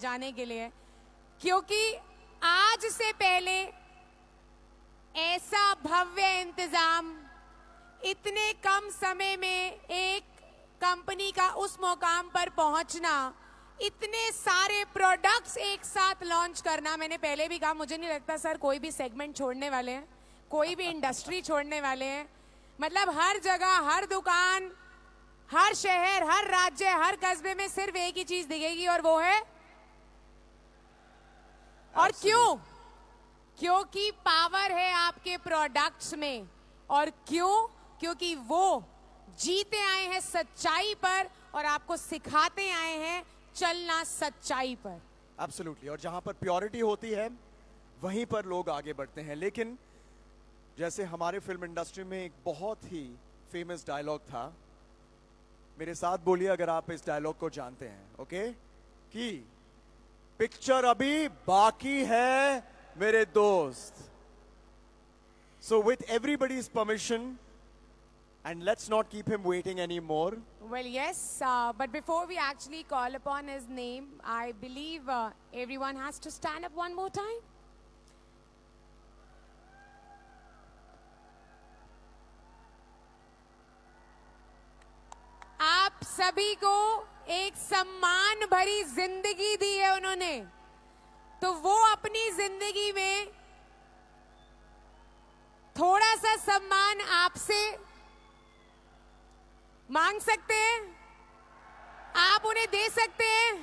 जाने के लिए, क्योंकि आज से पहले ऐसा भव्य इंतजाम इतने कम समय में एक कंपनी का उस मुकाम पर पहुंचना, इतने सारे प्रोडक्ट्स एक साथ लॉन्च करना, मैंने पहले भी कहा मुझे नहीं लगता सर कोई भी सेगमेंट छोड़ने वाले हैं, कोई भी इंडस्ट्री छोड़ने वाले हैं। मतलब हर जगह, हर दुकान, हर शहर, हर राज्य, हर कस्बे में सिर्फ एक ही चीज दिखेगी और वो है, और क्यों? क्योंकि पावर है आपके प्रोडक्ट्स में। और क्यों? क्योंकि वो जीते आए हैं सच्चाई पर और आपको सिखाते आए हैं चलना सच्चाई पर। एब्सोल्युटली। और जहां पर प्योरिटी होती है वहीं पर लोग आगे बढ़ते हैं। लेकिन जैसे हमारे फिल्म इंडस्ट्री में एक बहुत ही फेमस डायलॉग था, मेरे साथ बोलिए अगर आप इस डायलॉग को जानते हैं, ओके? कि पिक्चर अभी बाकी है मेरे दोस्त। So with everybody's permission, and let's not keep him waiting anymore. Well, yes, but before we actually call upon his name, I believe everyone has to stand up one more time. आप सभी को एक सम्मान भरी जिंदगी दी है उन्होंने, तो वो अपनी जिंदगी में थोड़ा सा सम्मान आपसे मांग सकते हैं, आप उन्हें दे सकते हैं।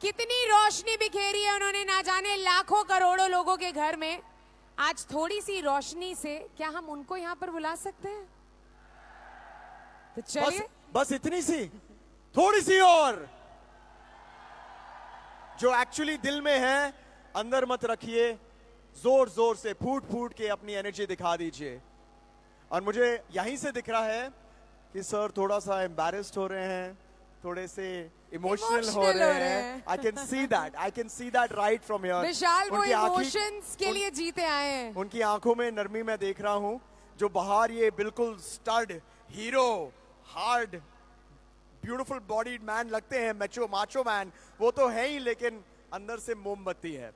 कितनी रोशनी बिखेरी है उन्होंने, ना जाने लाखों करोड़ों लोगों के घर में। आज थोड़ी सी रोशनी से क्या हम उनको यहां पर बुला सकते हैं? तो चलिए, बस इतनी सी, थोड़ी सी और, जो एक्चुअली दिल में है अंदर मत रखिए, जोर जोर से फूट फूट के अपनी एनर्जी दिखा दीजिए। और मुझे यहीं से दिख रहा है कि सर थोड़ा सा एम्बैरेस्ड हो रहे हैं, थोड़े से इमोशनल हो रहे हैं। I can see that right from here. Vishal वो इमोशंस के लिए जीते आए हैं। उनकी आंखों में नरमी मैं देख रहा हूं, जो बाहर ये बिल्कुल stud hero, hard beautiful bodied man लगते हैं, माचो मैन, वो तो है ही, लेकिन अंदर से मोमबत्ती है।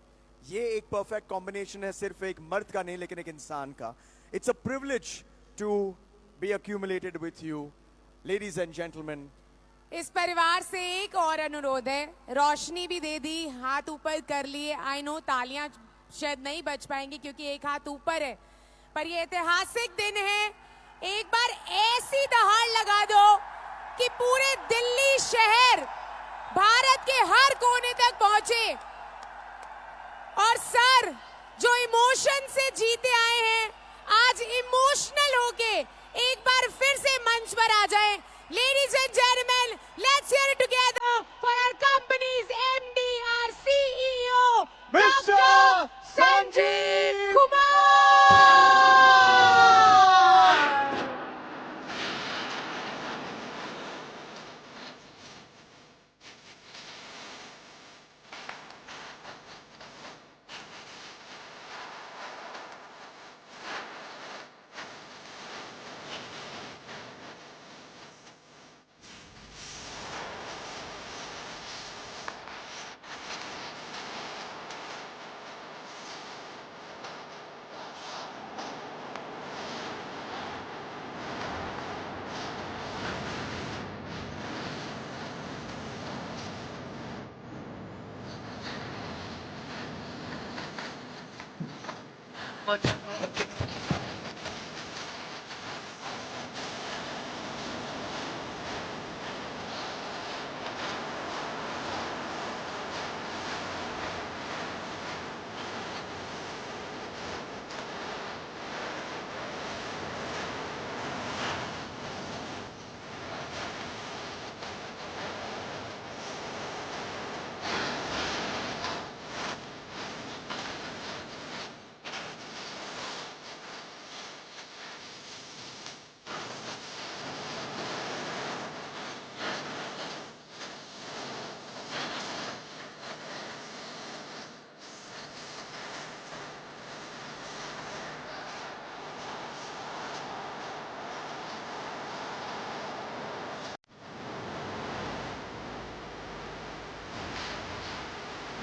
ये एक परफेक्ट कॉम्बिनेशन है, सिर्फ एक मर्द का नहीं लेकिन एक इंसान का। It's a privilege to be accumulated with you, ladies and gentlemen. इस परिवार से एक और अनुरोध है, रोशनी भी दे दी, हाथ ऊपर कर लिए। आई नो तालियां शायद नहीं बच पाएंगी क्योंकि एक हाथ ऊपर है, पर ये ऐतिहासिक दिन है। एक बार ऐसी दहाड़ लगा दो कि पूरे दिल्ली शहर भारत के हर कोने तक पहुंचे। और सर जो इमोशन से जीते आए हैं, आज इमोशनल होके एक बार फिर से मंच पर आ जाएं। Ladies and gentlemen, let's hear it together for our company's MD, our CEO, Dr. Sanjeev Kumar!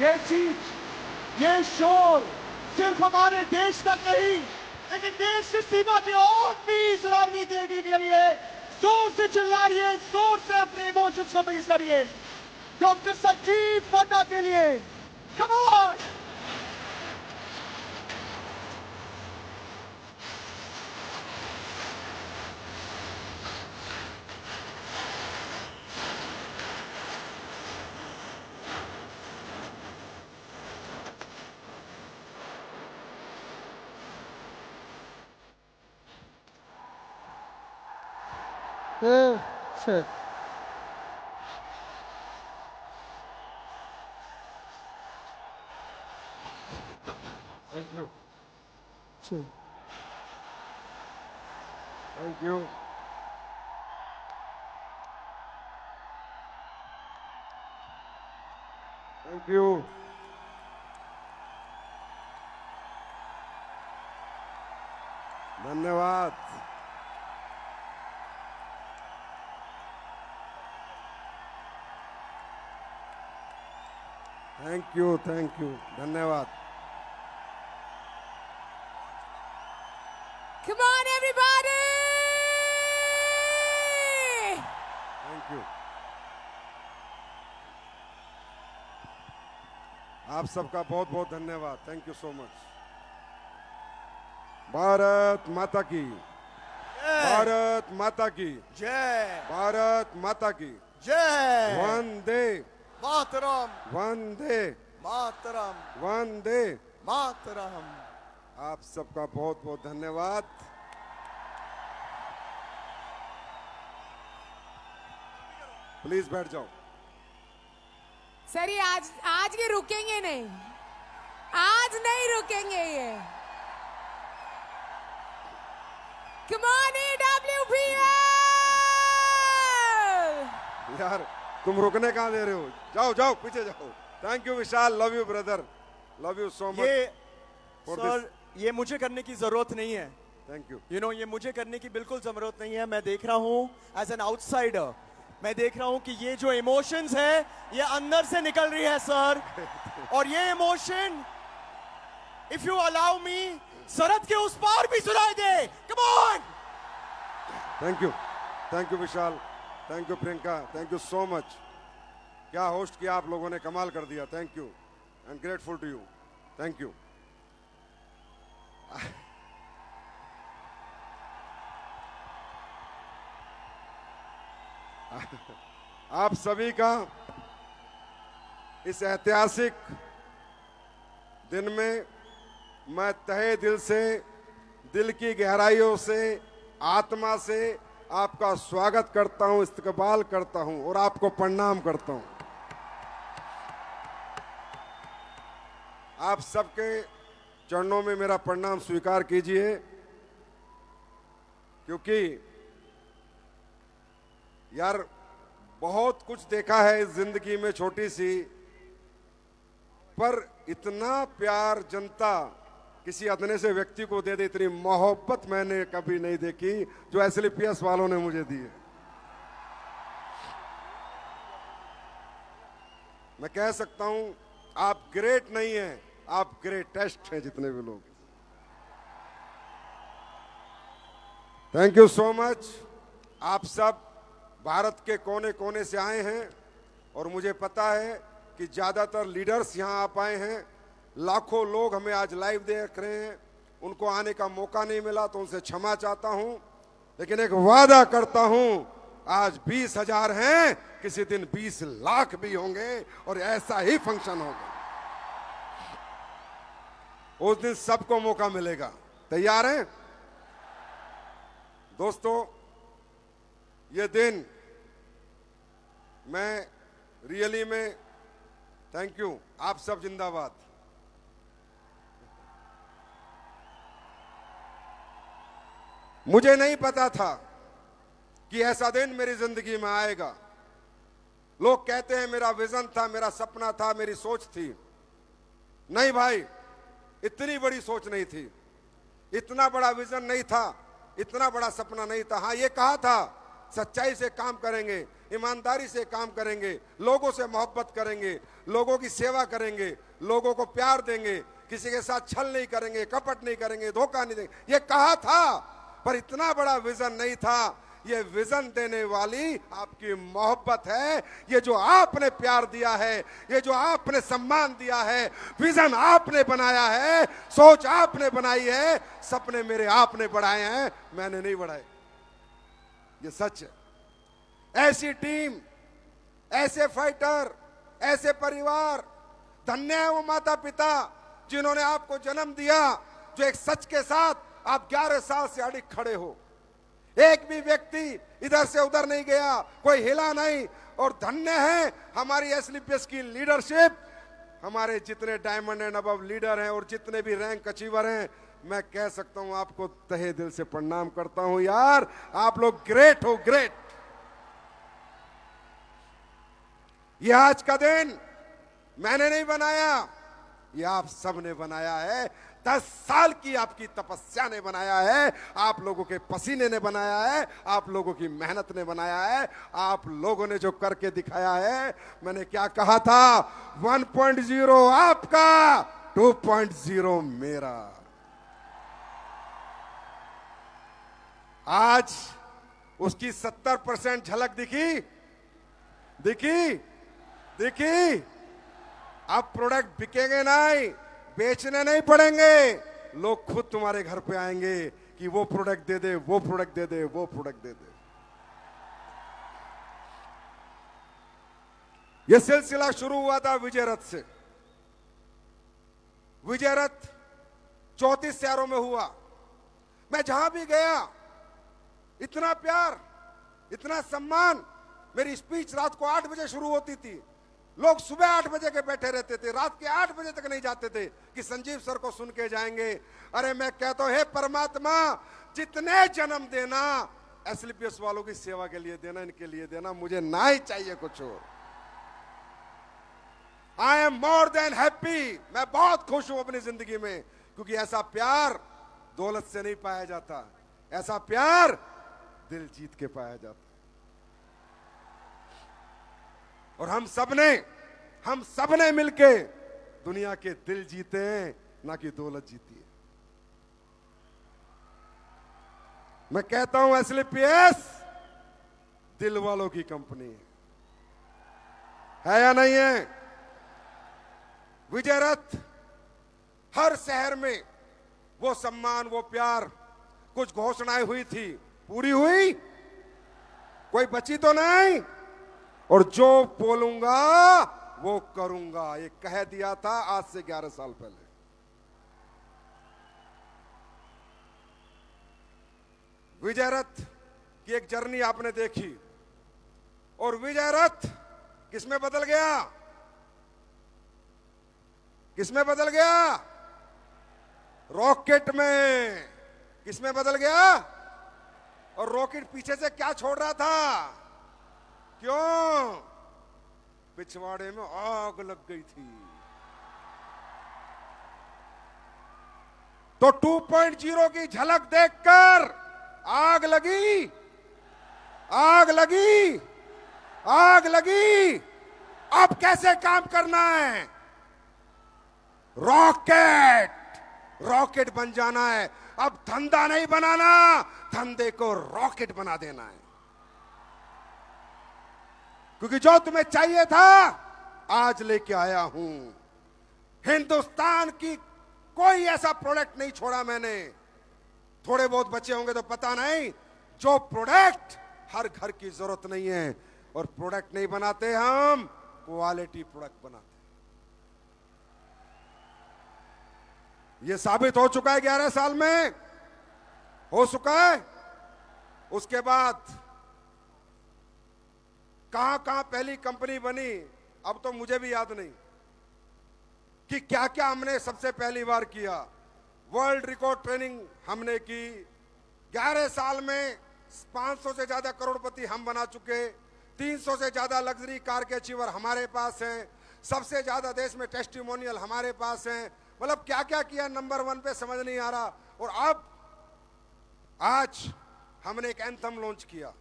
ये चीज, ये शोर सिर्फ हमारे देश तक नहीं, लेकिन देश की सीमा पे और भी इस राजनीति देवी के लिए जोर से चिल्लाइए, जोर से अपने इमोशंस को पेश करिए डॉक्टर संजीव पन्ना के लिए। Come on. Shit. Thank you. Shit. Thank you. Thank you. धन्यवाद। थैंक यू, धन्यवाद। Come on, everybody! Thank you. आप सबका बहुत बहुत धन्यवाद। Thank you so much. Bharat माता की, भारत माता की जय, भारत माता की जय, वंदे मातरम, वंदे मातरम, वंदे। मातरम। आप सबका बहुत बहुत धन्यवाद। प्लीज बैठ जाओ। सर ये आज ये रुकेंगे नहीं, आज नहीं रुकेंगे ये। Come on, AWPL! यार तुम रुकने कहाँ दे रहे हो? जाओ जाओ पीछे जाओ। Thank you Vishal, love you brother, love you so much. ये सर, ये मुझे करने की जरूरत नहीं है। Thank you. यू नो, ये मुझे करने की बिल्कुल जरूरत नहीं है। मैं देख रहा हूँ एज एन आउटसाइडर, मैं देख रहा हूँ कि ये जो इमोशंस है ये अंदर से निकल रही है सर। और ये emotion, if you allow me, सरहद के उस पार भी सुनाई दे। Come on. Thank you Vishal, thank you Priyanka, thank you so much. क्या होस्ट किया आप लोगों ने, कमाल कर दिया। Thank you, I am grateful to you. Thank you. आप सभी का इस ऐतिहासिक दिन में मैं तहे दिल से, दिल की गहराइयों से, आत्मा से आपका स्वागत करता हूं, इस्तकबाल करता हूं और आपको प्रणाम करता हूं। आप सबके चरणों में मेरा प्रणाम स्वीकार कीजिए, क्योंकि यार बहुत कुछ देखा है इस जिंदगी में, छोटी सी, पर इतना प्यार जनता किसी अदने से व्यक्ति को दे दे, इतनी मोहब्बत मैंने कभी नहीं देखी जो एसएलपीएस वालों ने मुझे दी है। मैं कह सकता हूं आप ग्रेट नहीं हैं, आप ग्रेटेस्ट हैं जितने भी लोग। Thank you so much. आप सब भारत के कोने कोने से आए हैं और मुझे पता है कि ज्यादातर लीडर्स यहां आ पाए हैं। लाखों लोग हमें आज लाइव देख रहे हैं, उनको आने का मौका नहीं मिला तो उनसे क्षमा चाहता हूं, लेकिन एक वादा करता हूं, आज 20,000 हैं, किसी दिन 20 लाख भी होंगे और ऐसा ही फंक्शन होगा। उस दिन सबको मौका मिलेगा। तैयार हैं दोस्तों? ये दिन मैं रियली में, थैंक यू, आप सब जिंदाबाद। मुझे नहीं पता था कि ऐसा दिन मेरी जिंदगी में आएगा। लोग कहते हैं मेरा विजन था, मेरा सपना था, मेरी सोच थी। नहीं भाई, इतनी बड़ी सोच नहीं थी, इतना बड़ा विजन नहीं था, इतना बड़ा सपना नहीं था। हाँ, ये कहा था सच्चाई से काम करेंगे, ईमानदारी से काम करेंगे, लोगों से मोहब्बत करेंगे, लोगों की सेवा करेंगे, लोगों को प्यार देंगे, किसी के साथ छल नहीं करेंगे, कपट नहीं करेंगे, धोखा नहीं देंगे। ये कहा था, पर इतना बड़ा विजन नहीं था। ये विजन देने वाली आपकी मोहब्बत है, ये जो आपने प्यार दिया है, ये जो आपने सम्मान दिया है, विजन आपने बनाया है, सोच आपने बनाई है, सपने मेरे आपने बढ़ाए हैं, मैंने नहीं बढ़ाए। ये सच है। ऐसी टीम, ऐसे फाइटर, ऐसे परिवार, धन्य है वो माता पिता जिन्होंने आपको जन्म दिया, जो एक सच के साथ आप 11 साल से अड़िग खड़े हो। एक भी व्यक्ति इधर से उधर नहीं गया, कोई हिला नहीं। और धन्य है हमारी एसलीपीएस की लीडरशिप, हमारे जितने डायमंड एंड अबव लीडर हैं और जितने भी रैंक अचीवर हैं, मैं कह सकता हूं आपको तहे दिल से प्रणाम करता हूं यार, आप लोग ग्रेट हो, ग्रेट। ये आज का दिन मैंने नहीं बनाया, ये आप सब ने बनाया है। 10 साल की आपकी तपस्या ने बनाया है, आप लोगों के पसीने ने बनाया है, आप लोगों की मेहनत ने बनाया है, आप लोगों ने जो करके दिखाया है। मैंने क्या कहा था, 1.0 आपका, 2.0 मेरा। आज उसकी 70% झलक दिखी, दिखी, दिखी। अब प्रोडक्ट बिकेंगे नहीं, बेचने नहीं पड़ेंगे, लोग खुद तुम्हारे घर पे आएंगे कि वो प्रोडक्ट दे दे, वो प्रोडक्ट दे दे, वो प्रोडक्ट दे दे। ये सिलसिला शुरू हुआ था विजय रथ से। विजय रथ 34 शहरों में हुआ। मैं जहां भी गया, इतना प्यार, इतना सम्मान। मेरी स्पीच रात को 8 बजे शुरू होती थी, लोग सुबह 8 बजे के बैठे रहते थे, रात के 8 बजे तक नहीं जाते थे कि संजीव सर को सुन के जाएंगे। अरे मैं कहता हूं, हे परमात्मा, जितने जन्म देना एसलीपीएस वालों की सेवा के लिए देना, इनके लिए देना, मुझे ना ही चाहिए कुछ और। I am more than happy. मैं बहुत खुश हूं अपनी जिंदगी में, क्योंकि ऐसा प्यार दौलत से नहीं पाया जाता, ऐसा प्यार दिल जीत के पाया जाता। और हम सबने मिलके दुनिया के दिल जीते हैं, ना कि दौलत जीती है। मैं कहता हूं एसलीपीएस दिल वालों की कंपनी है या नहीं है? विजय रथ, हर शहर में वो सम्मान, वो प्यार, कुछ घोषणाएं हुई थी, पूरी हुई? कोई बची तो नहीं? और जो बोलूंगा वो करूंगा, ये कह दिया था आज से 11 साल पहले। विजय रथ की एक जर्नी आपने देखी, और विजय रथ किसमें बदल गया? किसमें बदल गया? रॉकेट में। किसमें बदल गया? और रॉकेट पीछे से क्या छोड़ रहा था? क्यों? पिछवाड़े में आग लग गई थी। तो 2.0 की झलक देखकर आग लगी, आग लगी, आग लगी। अब कैसे काम करना है? रॉकेट, रॉकेट बन जाना है। अब धंधा नहीं बनाना, धंधे को रॉकेट बना देना है। क्योंकि जो तुम्हें चाहिए था आज लेके आया हूं। हिंदुस्तान की कोई ऐसा प्रोडक्ट नहीं छोड़ा मैंने। थोड़े बहुत बचे होंगे तो पता नहीं, जो प्रोडक्ट हर घर की जरूरत नहीं है। और प्रोडक्ट नहीं बनाते हम, क्वालिटी प्रोडक्ट बनाते। ये साबित हो चुका है 11 साल में, हो चुका है। उसके बाद कहां कहां पहली कंपनी बनी, अब तो मुझे भी याद नहीं कि क्या क्या हमने सबसे पहली बार किया। वर्ल्ड रिकॉर्ड ट्रेनिंग हमने की। 11 साल में 500 से ज्यादा करोड़पति हम बना चुके। 300 से ज्यादा लग्जरी कार के अचीवर हमारे पास हैं। सबसे ज्यादा देश में टेस्टिमोनियल हमारे पास हैं। मतलब क्या क्या किया, नंबर 1 पे समझ नहीं आ रहा। और अब आज हमने एक एंथम लॉन्च किया।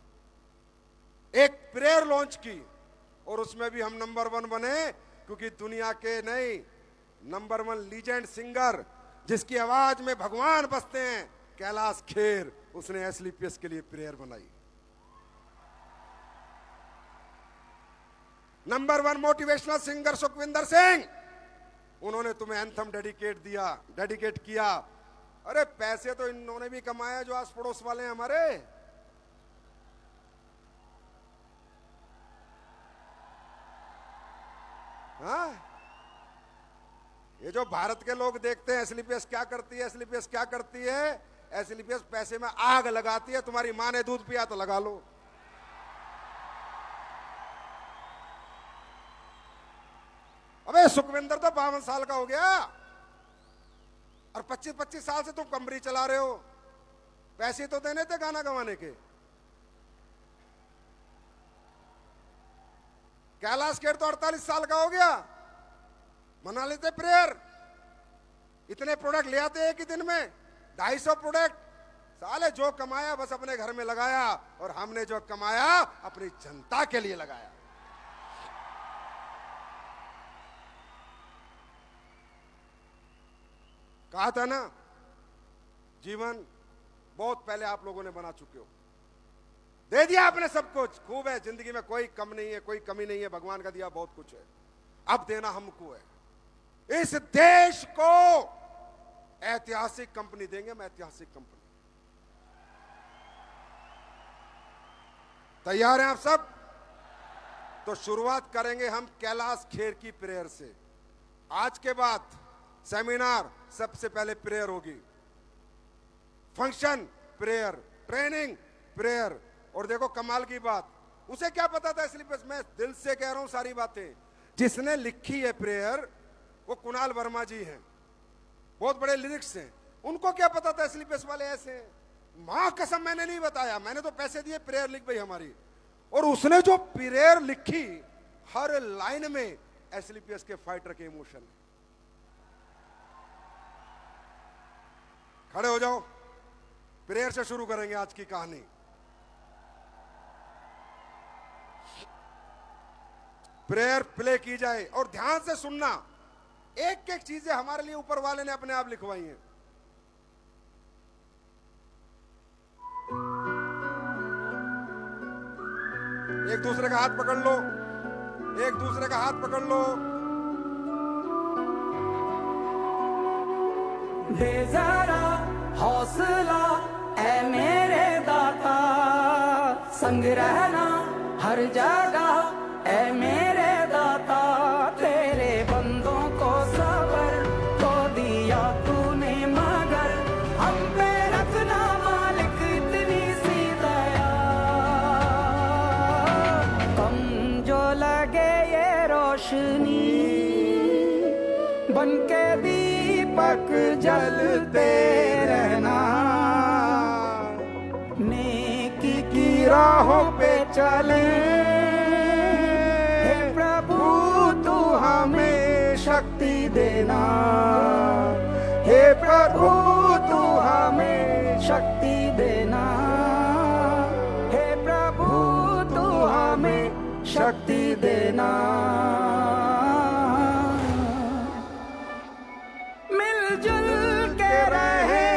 एक प्रेयर लॉन्च की और उसमें भी हम नंबर 1 बने, क्योंकि दुनिया के नहीं नंबर 1 लीजेंड सिंगर जिसकी आवाज में भगवान बसते हैं, कैलाश खेर, उसने एसलीपीएस के लिए प्रेयर बनाई। Number 1 motivational singer Sukhwinder Singh, उन्होंने तुम्हें एंथम डेडिकेट किया। अरे पैसे तो इन्होंने भी कमाया जो आस पड़ोस वाले हैं हमारे। हाँ, ये जो भारत के लोग देखते हैं एसलीपीएस क्या करती है, एसलीपीएस क्या करती है, एसलीपीएस पैसे में आग लगाती है। तुम्हारी मां ने दूध पिया तो लगा लो। अबे सुखविंदर तो 52 साल का हो गया और 25-25 साल से तुम कंबरी चला रहे हो। पैसे तो देने थे गाना गवाने के। कैलाश खेर तो 48 साल का हो गया, मना लेते प्रेयर। इतने प्रोडक्ट ले आते एक ही दिन में, 250 प्रोडक्ट। साले जो कमाया बस अपने घर में लगाया, और हमने जो कमाया अपनी जनता के लिए लगाया। कहा था ना, जीवन बहुत पहले आप लोगों ने बना चुके हो, दे दिया आपने सब कुछ। खूब है, जिंदगी में कोई कम नहीं है, कोई कमी नहीं है, भगवान का दिया बहुत कुछ है। अब देना हमको है। इस देश को ऐतिहासिक कंपनी देंगे हम, ऐतिहासिक कंपनी। तैयार हैं आप सब? तो शुरुआत करेंगे हम कैलाश खेर की प्रेयर से। आज के बाद सेमिनार सबसे पहले प्रेयर होगी, फंक्शन प्रेयर, ट्रेनिंग प्रेयर। और देखो कमाल की बात, उसे क्या पता था, इसलिए मैं दिल से कह रहा हूं सारी बातें। जिसने लिखी है प्रेयर वो कुणाल वर्मा जी हैं, बहुत बड़े लिरिक्स हैं। उनको क्या पता था एसलीपीएस वाले ऐसे हैं। मां कसम मैंने नहीं बताया, मैंने तो पैसे दिए, प्रेयर लिख गई हमारी। और उसने जो प्रेयर लिखी, हर लाइन में एसलीपीएस के फाइटर के इमोशन। खड़े हो जाओ, प्रेयर से शुरू करेंगे आज की कहानी। प्रेयर प्ले की जाए और ध्यान से सुनना। एक एक चीजें हमारे लिए ऊपर वाले ने अपने आप लिखवाई हैं। एक दूसरे का हाथ पकड़ लो, एक दूसरे का हाथ पकड़ लो। दे जरा हौसला ऐ मेरे दाता, संग रहना हर जगह ऐ मेरे दाता। तेरे बंदों को सबर तो दिया तूने, मगर हम पे रखना मालिक इतनी सी दया। कम जो लगे ये रोशनी, बन के दीपक जलते रहना। नेकी की राहों पे चले, हे प्रभु तू हमें शक्ति देना। हे प्रभु तू हमें शक्ति देना। हे प्रभु तू हमें शक्ति देना। मिलजुल के रहे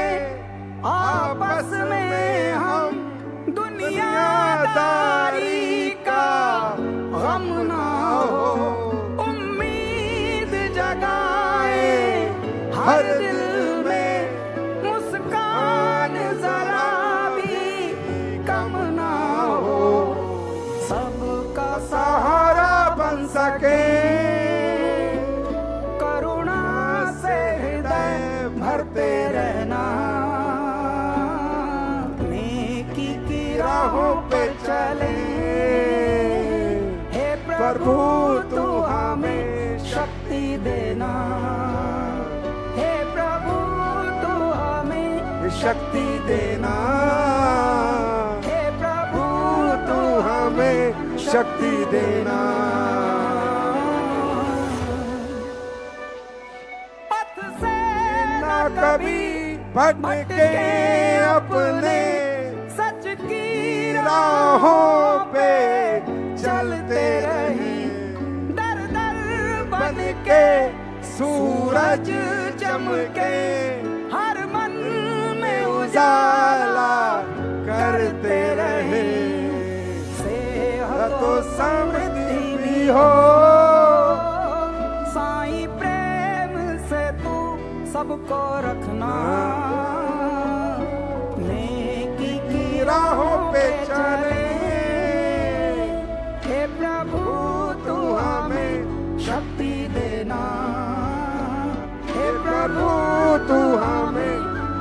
आपस में हम, दुनियादारी का गम ना हो। उम्मीद जगाए हर दिल में, मुस्कान जरा भी कम ना हो। सबका सहारा बन सके, करुणा से हृदय भरते रहना। नेकी की राहों पे चले, हे प्रभु तू हमें शक्ति देना। हे प्रभु तू हमें शक्ति देना। हे प्रभु तू हमें शक्ति देना। पथ से न कभी भटके अपने, सच की राहों पे के सूरज चमके, हर मन में उजाला करते रहे। सेहत तो समृद्धि भी हो, साईं प्रेम से तू सबको रखना। नेकी की राहों पे चले, हे प्रभु तू हमें शक्ति देना। हे प्रभु तू हमें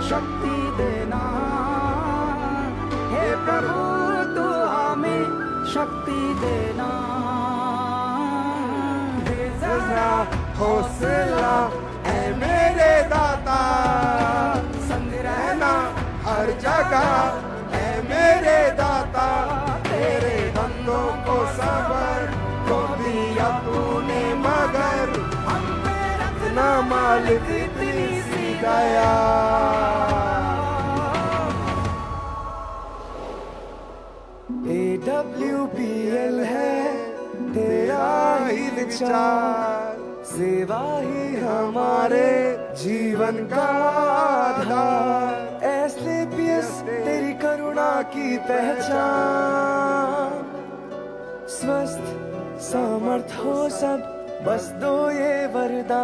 शक्ति देना। हे प्रभु तू हमें शक्ति देना। दे जरा हौसला है मेरे दाता, संग रहना हर जगह है मेरे दाता। तेरे बंदों को सबर को दिया तूने, मगर हम पे रखना मालिक इतनी सी दया। AWPL है तेरा ही विचार, सेवा ही हमारे जीवन का आधार। SLPS तेरी करुणा की पहचान, स्वस्थ समर्थ हो सब बस दो ये वरदान।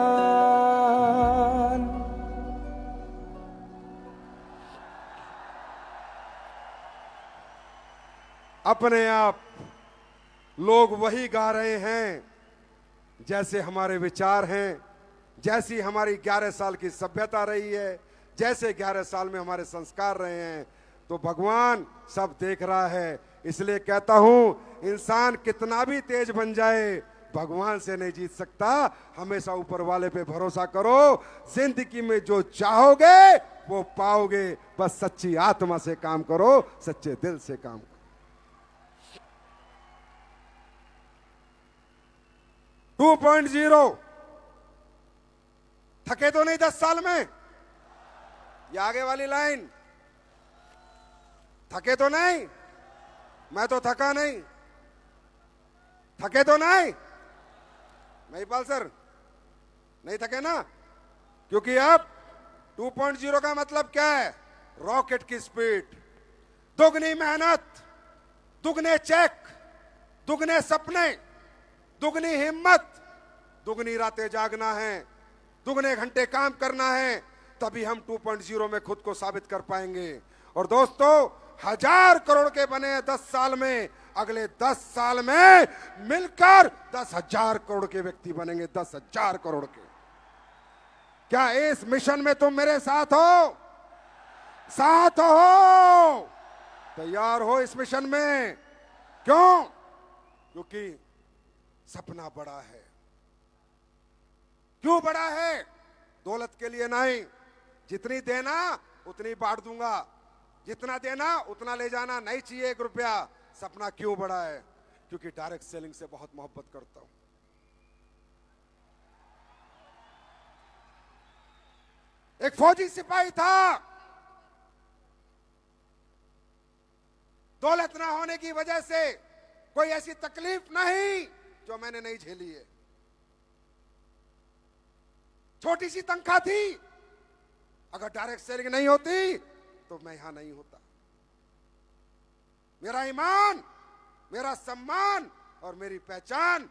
अपने आप लोग वही गा रहे हैं जैसे हमारे विचार हैं, जैसी हमारी 11 साल की सभ्यता रही है, जैसे 11 साल में हमारे संस्कार रहे हैं। तो भगवान सब देख रहा है। इसलिए कहता हूं, इंसान कितना भी तेज बन जाए, भगवान से नहीं जीत सकता। हमेशा ऊपर वाले पे भरोसा करो। जिंदगी में जो चाहोगे वो पाओगे। बस सच्ची आत्मा से काम करो, सच्चे दिल से काम करो। 2.0 थके तो नहीं 10 साल में? ये आगे वाली लाइन, थके तो नहीं? मैं तो थका नहीं। थके तो नहीं? महिपाल सर नहीं थके ना? क्योंकि अब 2.0 का मतलब क्या है? रॉकेट की स्पीड, दुगनी मेहनत, दुगने चेक, दुगने सपने, दुगनी हिम्मत, दुगनी रातें जागना है, दुगने घंटे काम करना है। तभी हम 2.0 में खुद को साबित कर पाएंगे। और दोस्तों, 1000 करोड़ के बने 10 साल में, अगले 10 साल में मिलकर 10,000 करोड़ के व्यक्ति बनेंगे। 10,000 करोड़ के। क्या इस मिशन में तुम मेरे साथ हो? साथ हो? तैयार हो इस मिशन में? क्यों? क्योंकि सपना बड़ा है। क्यों बड़ा है? दौलत के लिए नहीं। जितनी देना उतनी बांट दूंगा, जितना देना उतना ले जाना, नहीं चाहिए 1 रुपया। सपना क्यों बड़ा है? क्योंकि डायरेक्ट सेलिंग से बहुत मोहब्बत करता हूं। एक फौजी सिपाही था, दौलत ना होने की वजह से कोई ऐसी तकलीफ नहीं जो मैंने नहीं झेली है। छोटी सी तनख्वाह थी, अगर डायरेक्ट सेलिंग नहीं होती तो मैं यहां नहीं होता। मेरा ईमान, मेरा सम्मान और मेरी पहचान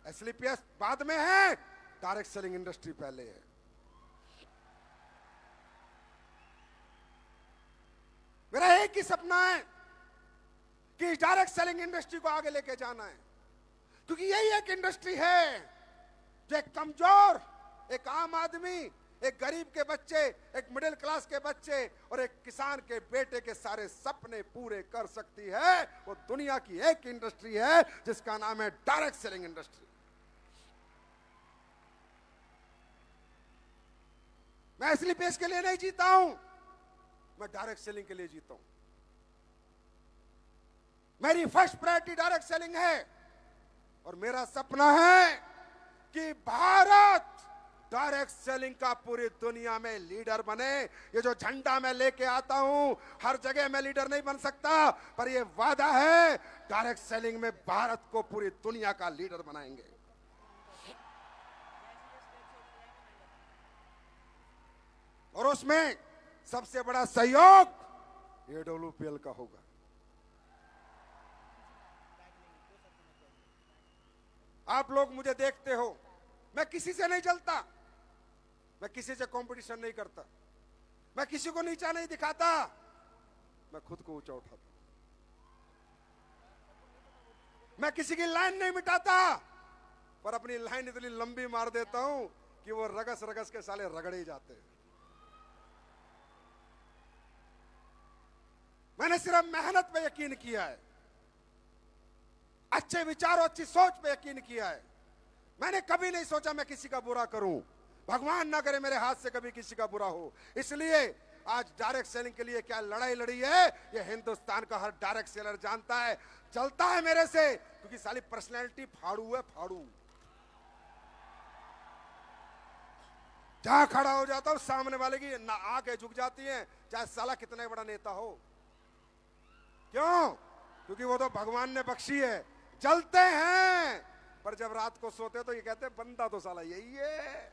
एसएलपीएस बाद में है, डायरेक्ट सेलिंग इंडस्ट्री पहले है। मेरा एक ही सपना है कि डायरेक्ट सेलिंग इंडस्ट्री को आगे लेके जाना है, क्योंकि यही एक इंडस्ट्री है जो एक कमजोर, एक आम आदमी, एक गरीब के बच्चे, एक मिडिल क्लास के बच्चे और एक किसान के बेटे के सारे सपने पूरे कर सकती है। वो दुनिया की एक इंडस्ट्री है जिसका नाम है डायरेक्ट सेलिंग इंडस्ट्री। मैं एसएलपीएस के लिए नहीं जीता हूं, मैं डायरेक्ट सेलिंग के लिए जीता हूं। मेरी फर्स्ट प्रायोरिटी डायरेक्ट सेलिंग है और मेरा सपना है कि भारत डायरेक्ट सेलिंग का पूरी दुनिया में लीडर बने। ये जो झंडा मैं लेके आता हूं, हर जगह मैं लीडर नहीं बन सकता, पर ये वादा है डायरेक्ट सेलिंग में भारत को पूरी दुनिया का लीडर बनाएंगे। और उसमें सबसे बड़ा सहयोग AWPL का होगा। आप लोग मुझे देखते हो, मैं किसी से नहीं जलता, मैं किसी से कंपटीशन नहीं करता, मैं किसी को नीचा नहीं दिखाता, मैं खुद को ऊंचा उठाता, मैं किसी की लाइन नहीं मिटाता, पर अपनी लाइन इतनी लंबी मार देता हूं कि वो रगस रगस के साले रगड़े जाते हैं। मैंने सिर्फ मेहनत पे यकीन किया है, अच्छे विचारों अच्छी सोच पे यकीन किया है। मैंने कभी नहीं सोचा मैं किसी का बुरा करूं, भगवान ना करे मेरे हाथ से कभी किसी का बुरा हो। इसलिए आज डायरेक्ट सेलिंग के लिए क्या लड़ाई लड़ी है, ये हिंदुस्तान का हर डायरेक्ट सेलर जानता है, चलता है मेरे से, क्योंकि साली पर्सनैलिटी फाड़ू है, फाड़ू। जहां खड़ा हो जाता हूं सामने वाले की ना आंखें झुक जाती हैं, चाहे साला कितना बड़ा नेता हो। क्यों? क्योंकि वो तो भगवान ने बख्शी है। जलते हैं, पर जब रात को सोते तो ये कहते हैं बंदा तो साला यही है,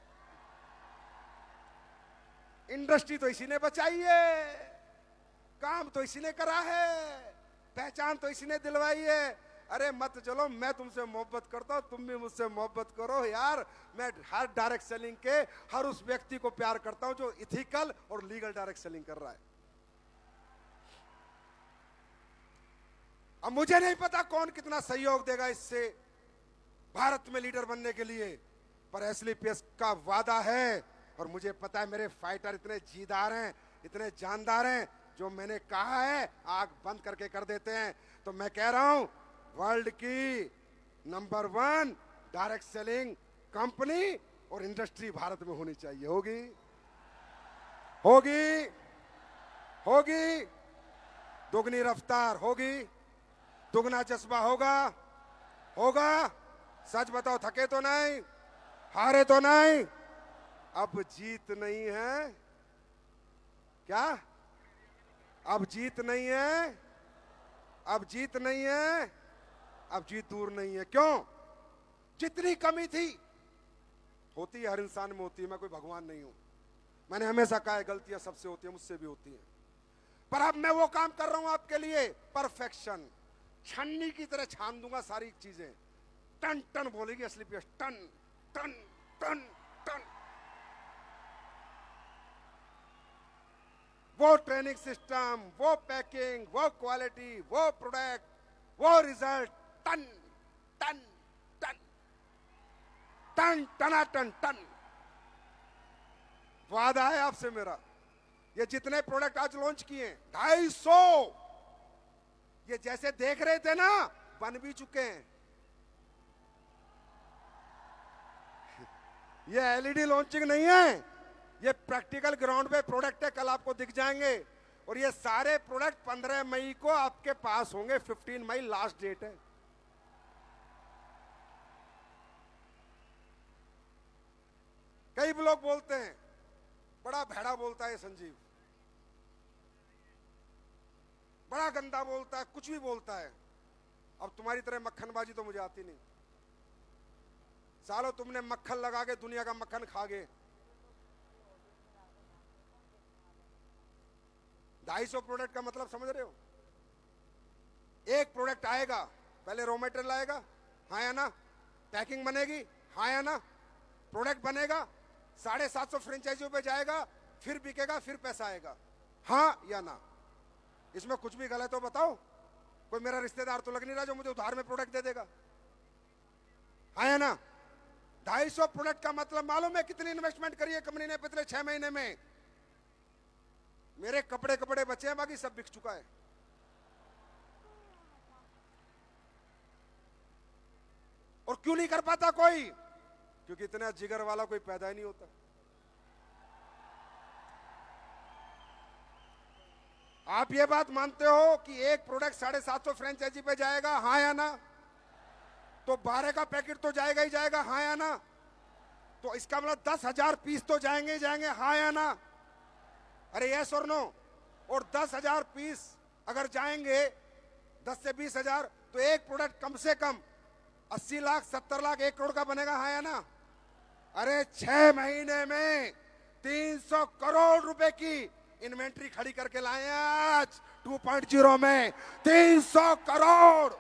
इंडस्ट्री तो इसी ने बचाई है, काम तो इसी ने करा है, पहचान तो इसी ने दिलवाई है। अरे मत चलो, मैं तुमसे मोहब्बत करता हूं, तुम भी मुझसे मोहब्बत करो यार। मैं हर डायरेक्ट सेलिंग के हर उस व्यक्ति को प्यार करता हूं जो इथिकल और लीगल डायरेक्ट सेलिंग कर रहा है। अब मुझे नहीं पता कौन कितना सहयोग देगा इससे भारत में लीडर बनने के लिए, पर SLPS का वादा है, और मुझे पता है मेरे फाइटर इतने जीदार हैं, इतने जानदार हैं, जो मैंने कहा है आग बंद करके कर देते हैं। तो मैं कह रहा हूं, वर्ल्ड की नंबर 1 डायरेक्ट सेलिंग कंपनी और इंडस्ट्री भारत में होनी चाहिए। होगी होगी होगी, दुगनी रफ्तार होगी, दुगना जज्बा होगा होगा। सच बताओ, थके तो नहीं, हारे तो नहीं? अब जीत नहीं है क्या? अब जीत नहीं है, अब जीत नहीं है, अब जीत दूर नहीं है। क्यों? जितनी कमी थी, होती है, हर इंसान में होती है, मैं कोई भगवान नहीं हूं। मैंने हमेशा कहा है गलतियां सबसे होती है, मुझसे भी होती हैं, पर अब मैं वो काम कर रहा हूं आपके लिए, परफेक्शन। छन्नी की तरह छान दूंगा सारी चीजें, टन टन बोलेगी SLPS, टन टन टन टन। वो ट्रेनिंग सिस्टम, वो पैकिंग, वो क्वालिटी, वो प्रोडक्ट, वो रिजल्ट, टन टन टन टन टना टन टन। वादा है आपसे मेरा, ये जितने प्रोडक्ट आज लॉन्च किए 250, ये जैसे देख रहे थे ना, बन भी चुके हैं। ये LED लॉन्चिंग नहीं है, ये प्रैक्टिकल ग्राउंड पे प्रोडक्ट है, कल आपको दिख जाएंगे। और ये सारे प्रोडक्ट 15 मई को आपके पास होंगे, 15 मई लास्ट डेट है। कई लोग बोलते हैं बड़ा भैड़ा बोलता है संजीव, बड़ा गंदा बोलता है, कुछ भी बोलता है। अब तुम्हारी तरह मक्खनबाजी तो मुझे आती नहीं। सालों तुमने मक्खन लगा के दुनिया का मक्खन खा गए। 250 प्रोडक्ट का मतलब समझ रहे हो? एक प्रोडक्ट आएगा, पहले रॉ मटेरियल आएगा, हाँ या ना? पैकिंग बनेगी, हाँ या ना? प्रोडक्ट बनेगा, 750 फ्रेंचाइजियों पे जाएगा, फिर बिकेगा, फिर पैसा आएगा, हाँ या ना? इसमें कुछ भी गलत हो बताओ? कोई मेरा रिश्तेदार तो लग नहीं रहा जो मुझे उधार में प्रोडक्ट दे देगा, हाँ या ना? 250 प्रोडक्ट का मतलब मालूम है कितनी इन्वेस्टमेंट करी है कंपनी ने पिछले 6 महीने में? मेरे कपड़े बचे हैं, बाकी सब बिक चुका है। और क्यों नहीं कर पाता कोई? क्योंकि इतना जिगर वाला कोई पैदा ही नहीं होता। आप ये बात मानते हो कि एक प्रोडक्ट 750 फ्रेंचाइजी पे जाएगा, हाँ या ना? तो 12 का पैकेट तो जाएगा ही जाएगा, हाँ या ना? तो इसका मतलब 10,000 पीस तो जाएंगे ही जाएंगे, हाँ या ना? अरे यस और नो? और 10,000 पीस अगर जाएंगे 10 से 20,000, तो एक प्रोडक्ट कम से कम 80 लाख 70 लाख 1 करोड़ का बनेगा, हाँ या ना? अरे 6 महीने में 300 करोड़ रुपए की इन्वेंट्री खड़ी करके लाए हैं आज 2.0 में 300 करोड़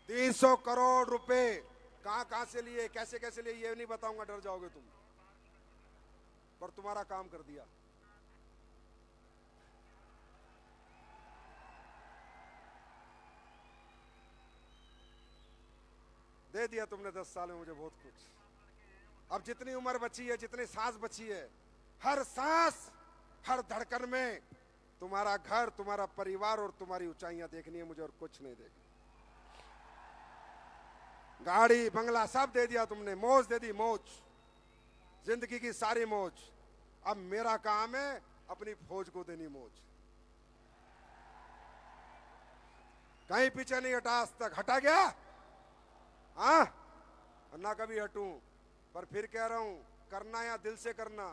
300 करोड़ रुपए कहां से लिए, कैसे कैसे लिए, ये नहीं बताऊंगा, डर जाओगे तुम, पर तुम्हारा काम कर दिया। दे दिया तुमने 10 साल में मुझे बहुत कुछ। अब जितनी उम्र बची है, जितनी सांस बची है, हर सांस, हर धड़कन में तुम्हारा घर, तुम्हारा परिवार और तुम्हारी ऊंचाइयां देखनी है मुझे, और कुछ नहीं देखना। गाड़ी बंगला सब दे दिया तुमने, मौज दे दी, मौज, जिंदगी की सारी मौज। अब मेरा काम है अपनी फौज को देनी मौज। कहीं पीछे नहीं हटा आज तक, हटा गया हाँ, ना कभी हटूं। पर फिर कह रहा हूं, करना या दिल से करना।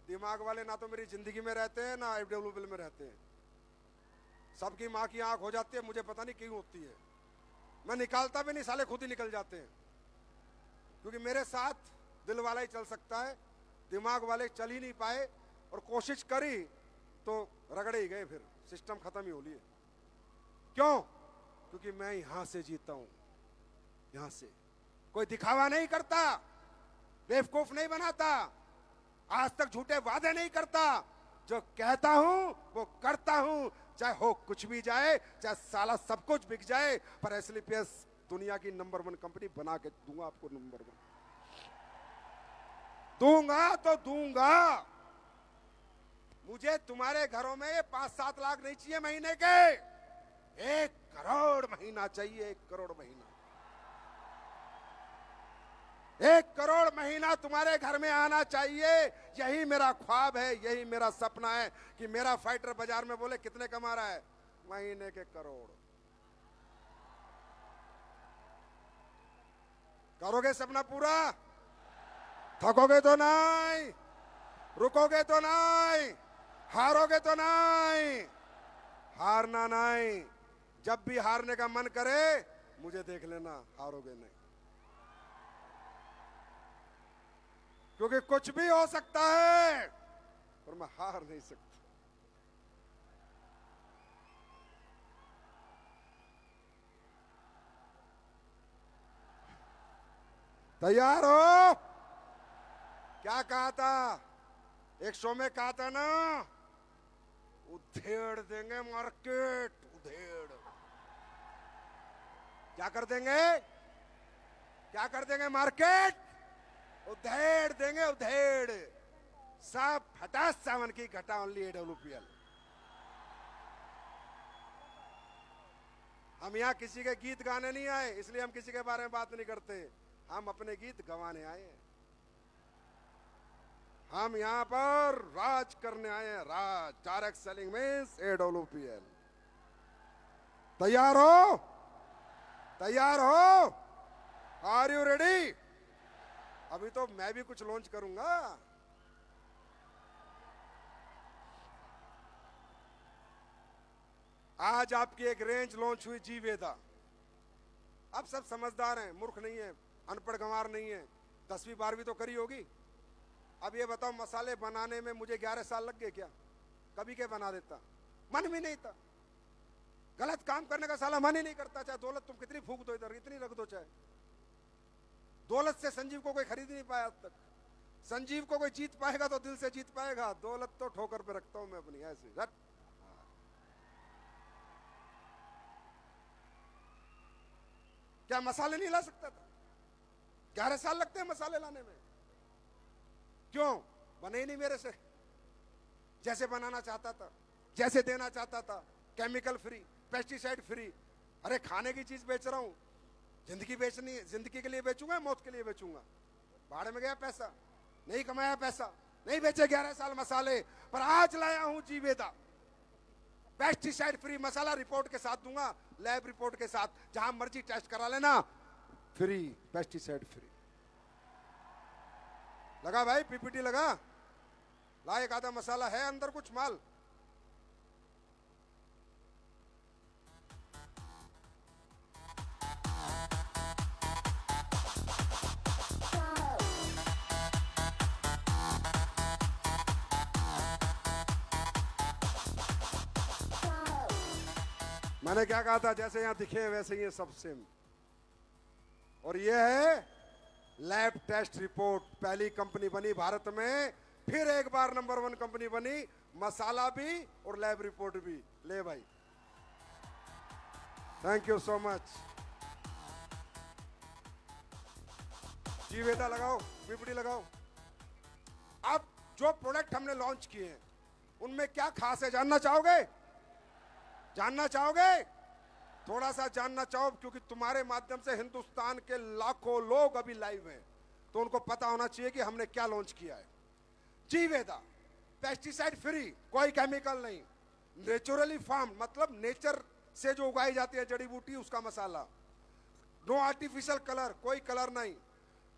दिमाग वाले ना तो मेरी जिंदगी में रहते हैं, ना एफडब्ल्यूपीएल में रहते हैं। सबकी माँ की आंख हो जाती है, मुझे पता नहीं क्यों होती है। मैं निकालता भी नहीं, साले खुद ही निकल जाते हैं। क्योंकि मेरे साथ दिल वाला ही चल सकता है, दिमाग वाले चल ही नहीं पाए, और कोशिश करी तो रगड़े ही गए, फिर सिस्टम खत्म ही हो लिए। क्यों? क्योंकि मैं यहां से जीता हूं, यहां से। कोई दिखावा नहीं करता, बेवकूफ नहीं बनाता, आज तक झूठे वादे नहीं करता। जो कहता हूं वो करता हूं, चाहे हो कुछ भी जाए, चाहे साला सब कुछ बिक जाए, पर एसलीपीएस दुनिया की नंबर 1 कंपनी बना के दूंगा आपको, नंबर 1 दूंगा तो दूंगा। मुझे तुम्हारे घरों में 5-7 लाख नहीं चाहिए महीने के, 1 करोड़ महीना चाहिए, 1 करोड़ महीना। 1 करोड़ महीना तुम्हारे घर में आना चाहिए। यही मेरा ख्वाब है, यही मेरा सपना है कि मेरा फाइटर बाजार में बोले कितने कमा रहा है, महीने के करोड़। करोगे सपना पूरा? थकोगे तो नहीं, रुकोगे तो नहीं, हारोगे तो नहीं। हारना नहीं, जब भी हारने का मन करे मुझे देख लेना, हारोगे नहीं। क्योंकि कुछ भी हो सकता है, पर मैं हार नहीं सकता। तैयार हो? क्या कहा था एक शो में, कहा था ना, उधेड़ देंगे मार्केट, उधेड़। क्या कर देंगे? क्या कर देंगे मार्केट? उधेड़ देंगे, उधेड़। सब हटा सावन की घटा, ओनली एडब्ल्यूपीएल। हम यहां किसी के गीत गाने नहीं आए, इसलिए हम किसी के बारे में बात नहीं करते। हम अपने गीत गवाने आए हैं। हम यहां पर राज करने आए हैं, राज। Direct selling means AWPL. तैयार हो? तैयार हो? Are you ready? अभी तो मैं भी कुछ लॉन्च करूंगा। आज आपकी एक रेंज लॉन्च हुई, जीवेदा। अब सब समझदार हैं, मूर्ख नहीं है, अनपढ़ गंवार नहीं है, 10वीं 12वीं तो करी होगी। अब ये बताओ, मसाले बनाने में मुझे 11 साल लग गए क्या? कभी के बना देता, मन भी नहीं था। गलत काम करने का साला मन ही नहीं करता। चाहे दौलत तुम कितनी फूक दो, इधर इतनी रख दो, चाहे दौलत से संजीव को कोई खरीद नहीं पाया आज तक। संजीव को कोई जीत पाएगा तो दिल से जीत पाएगा, दौलत तो ठोकर पे रखता हूं मैं अपनी, ऐसे रट। क्या मसाले नहीं ला सकता था? 11 साल लगते हैं मसाले लाने में। क्यों? बने ही नहीं मेरे से, जैसे बनाना चाहता था, जैसे देना चाहता था। Chemical free, pesticide free. अरे खाने की चीज बेच रहा हूं, जिंदगी बेचनी है, जिंदगी के लिए बेचूंगा, मौत के लिए बेचूंगा। भाड़े में गया पैसा, नहीं कमाया पैसा, नहीं बेचे 11 साल मसाले। पर आज लाया हूं जीवेदा, पेस्टिसाइड फ्री मसाला, रिपोर्ट के साथ दूंगा, लैब रिपोर्ट के साथ, जहां मर्जी टेस्ट करा लेना, फ्री, पेस्टिसाइड फ्री। लगा भाई, पीपीटी लगा, ला एक आधा मसाला है अंदर, कुछ माल। मैंने क्या कहा था, जैसे यहां दिखे हैं वैसे ही है सब सेम। और ये है लैब टेस्ट रिपोर्ट, पहली कंपनी बनी भारत में, फिर एक बार नंबर 1 कंपनी बनी, मसाला भी और लैब रिपोर्ट भी। ले भाई, थैंक यू सो मच। जी वेदा लगाओ, पीपीटी लगाओ। अब जो प्रोडक्ट हमने लॉन्च किए हैं उनमें क्या खास है, जानना चाहोगे? जानना चाहोगे? थोड़ा सा जानना चाहो, क्योंकि तुम्हारे माध्यम से हिंदुस्तान के लाखों लोग अभी लाइव हैं, तो उनको पता होना चाहिए कि हमने क्या लॉन्च किया है। जी वेदा, पेस्टिसाइड फ्री, कोई केमिकल नहीं, नेचुरली फार्म, मतलब नेचर से जो उगाई जाती है जड़ी बूटी, उसका मसाला। नो आर्टिफिशियल कलर, कोई कलर नहीं,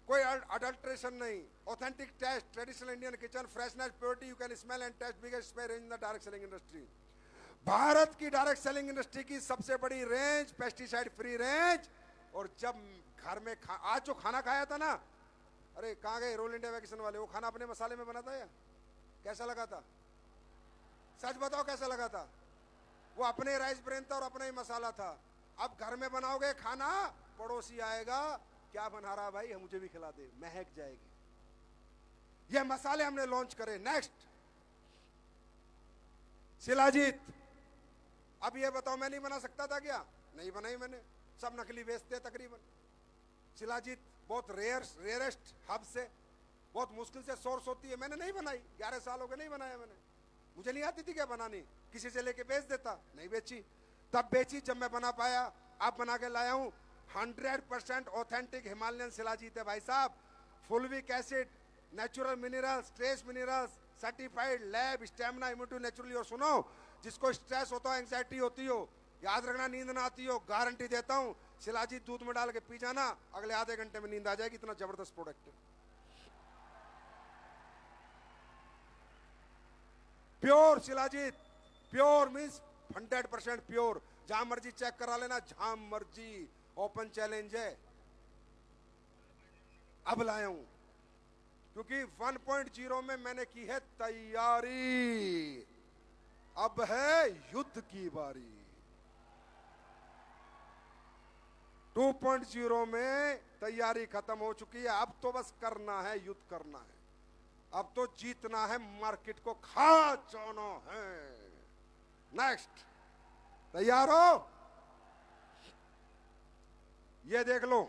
कोई अडल्ट्रेशन नहीं, authentic taste, traditional Indian kitchen, freshness, purity, you can smell and taste, biggest spray range in the direct selling industry. Bharat की डायरेक्ट सेलिंग इंडस्ट्री की सबसे बड़ी रेंज, पेस्टिसाइड फ्री रेंज। और जब घर में आज जो खाना खाया था ना, अरे कहाँ गए रोल इंडिया वैकेशन वाले, वो खाना अपने मसाले में बना था या कैसा लगा था? सच बताओ कैसा लगा था? वो अपने राइस ब्रेन था और अपना ही मसाला था। अब घर में बनाओगे खाना, पड़ोसी आएगा, क्या बना रहा भाई, मुझे भी खिला दे, महक जाएगी। ये मसाले हमने लॉन्च करे। नेक्स्ट, शिलाजीत। अब ये बताओ, मैं नहीं बना सकता था क्या? नहीं बनाई मैंने, सब नकली बेचते हैं तकरीबन। शिलाजीत बहुत रेयरेस्ट हब से, बहुत मुश्किल से सोर्स होती है, मैंने नहीं बनाई। 11 साल हो गए नहीं बनाया मैंने, मुझे नहीं आती थी क्या बनानी, किसी से लेके बेच देता, नहीं बेची। तब बेची जब मैं बना पाया, अब बना के लाया हूं। 100% ऑथेंटिक हिमालयन शिलाजीत है भाई साहब। फुलविक acid, natural minerals, trace minerals, certified, lab, stamina, immunity naturally. और सुनो, जिसको स्ट्रेस होता हो, एंग्जाइटी होती हो, याद रखना, नींद ना आती हो, गारंटी देता हूं, शिलाजीत दूध में डाल के पी जाना, अगले आधे घंटे में नींद आ जाएगी। इतना जबरदस्त प्रोडक्ट है। Pure shilajit, pure means 100% pure. जहां मर्जी चेक करा लेना, जहां मर्जी, ओपन चैलेंज है। अब लाया हूं क्योंकि 1.0 में मैंने की है तैयारी, अब है युद्ध की बारी। 2.0 में तैयारी खत्म हो चुकी है, अब तो बस करना है, युद्ध करना है। अब तो जीतना है, मार्केट को खा जाना है। नेक्स्ट, तैयार हो? ये देख लो,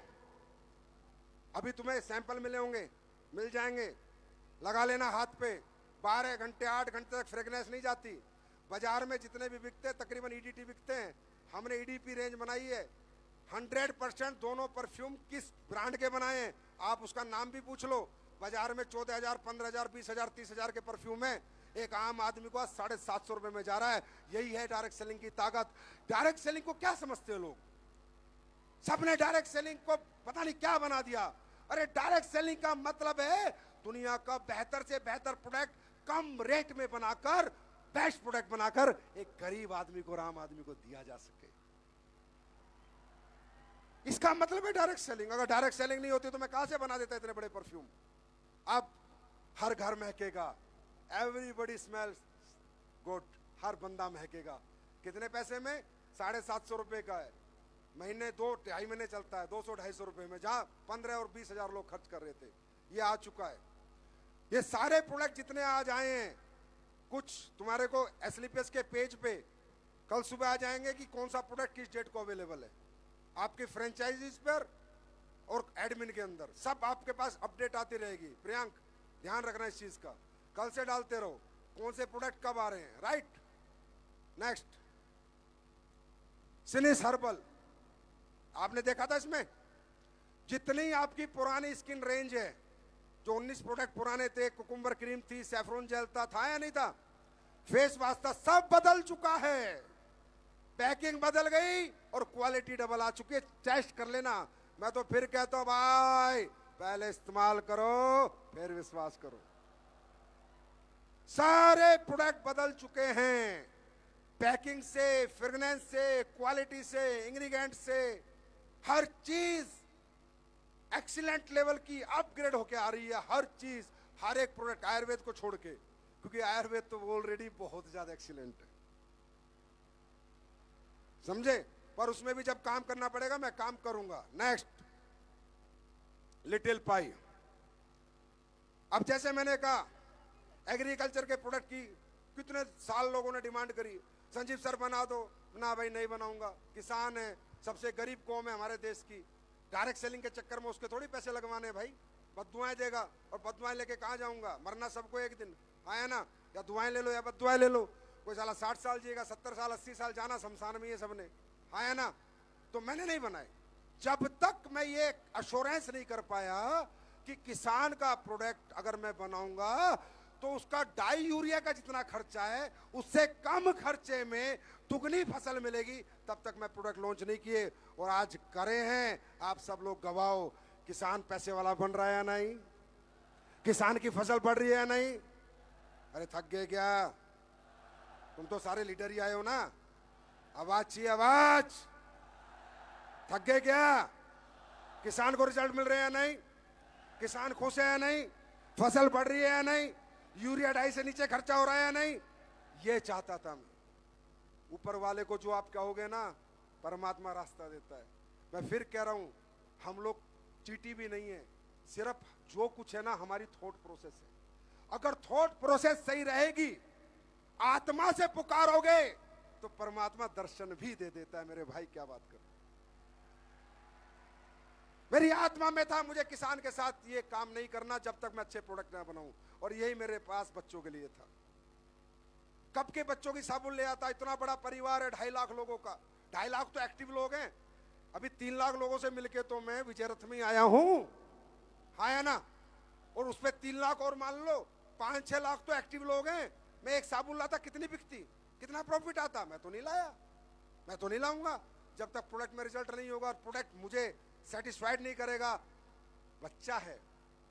अभी तुम्हें सैंपल मिले होंगे, मिल जाएंगे, लगा लेना हाथ पे। 12 घंटे 8 घंटे तक फ्रेगनेंस नहीं जाती। बाजार में जितने भी बिकते हैं तकरीबन ईडीटी बिकते हैं, हमने ईडीपी रेंज बनाई है। 100% दोनों परफ्यूम किस ब्रांड के बनाए हैं आप उसका नाम भी पूछ लो। बाजार में 14,000, 15,000, 20,000, 30,000 के परफ्यूम है, एक आम आदमी को 750 रुपए में जा रहा है। यही है डायरेक्ट सेलिंग की ताकत। डायरेक्ट सेलिंग को क्या समझते हो लोग? सबने डायरेक्ट सेलिंग को पता नहीं क्या बना दिया। अरे डायरेक्ट सेलिंग का मतलब है दुनिया का बेहतर से बेहतर प्रोडक्ट कम रेट में बनाकर, बेस्ट प्रोडक्ट बनाकर एक गरीब आदमी को और आम आदमी को दिया जा सके। इसका मतलब है डायरेक्ट सेलिंग। अगर डायरेक्ट सेलिंग नहीं होती तो मैं कहां से बना देता इतने बड़े परफ्यूम। अब हर घर महकेगा, एवरीबॉडी स्मेल्स गुड, हर बंदा महकेगा। कितने पैसे में? 750 रुपए का है, महीने 2-2.5 महीने चलता है, 200-250 रुपए में, जहां 15 और 20,000 लोग खर्च कर रहे थे। ये आ चुका है। ये सारे प्रोडक्ट जितने आज आए हैं, कुछ तुम्हारे को एसलीपीएस के पेज पे कल सुबह आ जाएंगे कि कौन सा प्रोडक्ट किस डेट को अवेलेबल है, आपके फ्रेंचाइजीज पर और एडमिन के अंदर सब आपके पास अपडेट आती रहेगी। प्रियांक ध्यान रखना इस चीज का, कल से डालते रहो कौन से प्रोडक्ट कब आ रहे हैं। राइट, नेक्स्ट, सिनिस हर्बल, आपने देखा था इसमें जितनी आपकी पुरानी स्किन रेंज है, जो 19 प्रोडक्ट पुराने थे, कुकुम्बर क्रीम थी, सैफरन जेल था या नहीं था, फेस वाश था, सब बदल चुका है। पैकिंग बदल गई और क्वालिटी डबल आ चुकी है। टेस्ट कर लेना। मैं तो फिर कहता हूं भाई, पहले इस्तेमाल करो फिर विश्वास करो। सारे प्रोडक्ट बदल चुके हैं, पैकिंग से, फ्रेगनेंस से, क्वालिटी से, इंग्रेडिएंट से, हर चीज एक्सीलेंट लेवल की अपग्रेड होके आ रही है। हर चीज, हर एक प्रोडक्ट, आयुर्वेद को छोड़ के, क्योंकि आयुर्वेद तो ऑलरेडी बहुत ज्यादा एक्सीलेंट है। समझे? पर उसमें भी जब काम करना पड़ेगा मैं काम करूंगा। नेक्स्ट, लिटिल पाई। अब जैसे मैंने कहा एग्रीकल्चर के प्रोडक्ट की कितने साल लोगों ने डिमांड करी, संजीव सर बना दो, ना भाई नहीं बनाऊंगा। किसान है, सबसे गरीब कौम है हमारे देश की, डायरेक्ट सेलिंग के चक्कर में उसके थोड़ी पैसे लगवाने भाई, बददुआएं देगा और बददुआएं लेके कहाँ जाऊंगा, मरना सबको एक दिन, आया ना, या दुआएं ले लो या बददुआएं ले लो। कोई साला 60 साल जिएगा, 70 साल 80 साल जाना शमशान में ये सबने, आया ना। तो मैंने नहीं बनाए जब तक मैं ये अश्योरेंस नहीं कर पाया कि किसान का प्रोडक्ट अगर मैं बनाऊंगा तो उसका डाई यूरिया का जितना खर्चा है उससे कम खर्चे में दुगनी फसल मिलेगी, तब तक मैं प्रोडक्ट लॉन्च नहीं किए। और आज करे हैं, आप सब लोग गवाओ, किसान पैसे वाला बन रहा है या नहीं, किसान की फसल बढ़ रही है या नहीं। अरे थक गए क्या? तुम तो सारे लीडर ही आए हो ना, आवाज चाहिए आवाज। थक गए क्या? किसान को रिजल्ट मिल रहे हैं या नहीं, किसान खुश है या नहीं, फसल बढ़ रही है या नहीं, यूरिया डाई से नीचे खर्चा हो रहा है या नहीं। ये चाहता था मैं। ऊपर वाले को जो आप कहोगे ना, परमात्मा रास्ता देता है। मैं फिर कह रहा हूं, हम लोग चीटी भी नहीं है, सिर्फ जो कुछ है ना हमारी थॉट प्रोसेस है। अगर थॉट प्रोसेस सही रहेगी, आत्मा से पुकारोगे तो परमात्मा दर्शन भी दे देता है। मेरे भाई क्या बात कर, मेरी आत्मा में था मुझे किसान के साथ ये काम नहीं करना जब तक मैं अच्छे प्रोडक्ट ना बनाऊं। और यही मेरे पास बच्चों के लिए था। कब के बच्चों की साबुन ले आता, इतना बड़ा परिवार है 2.5 लाख लोगों का, 2.5 लाख तो एक्टिव लोग हैं। अभी 3 लाख लोगों से मिलके तो मैं विजय रथ में आया हूं, आया ना। और उस पर 3 लाख और मान लो, 5-6 लाख तो एक्टिव लोग हैं। मैं एक साबुन लाता कितनी बिकती, कितना प्रॉफिट आता? मैं तो नहीं लाया, मैं तो नहीं लाऊंगा जब तक प्रोडक्ट में रिजल्ट नहीं होगा। प्रोडक्ट मुझे सेटिस्फाइड नहीं करेगा। बच्चा है,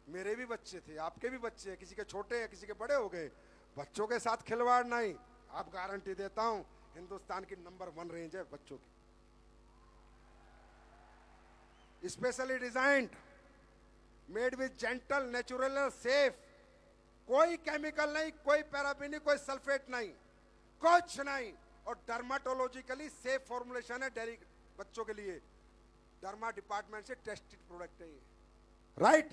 मेरे भी बच्चे थे, आपके भी बच्चे हैं, किसी के छोटे हैं किसी के बड़े हो गए, बच्चों के साथ खिलवाड़ नहीं। आप गारंटी देता हूं हिंदुस्तान की नंबर 1 रेंज है बच्चों की, specially designed, made with gentle, natural, safe, कोई केमिकल नहीं, कोई पैराबेन, कोई सल्फेट नहीं, कुछ नहीं। और डर्माटोलॉजिकली सेफ फॉर्मुलेशन है डेयरी बच्चों के लिए, डर्मा डिपार्टमेंट से टेस्टेड प्रोडक्ट है ये, राइट।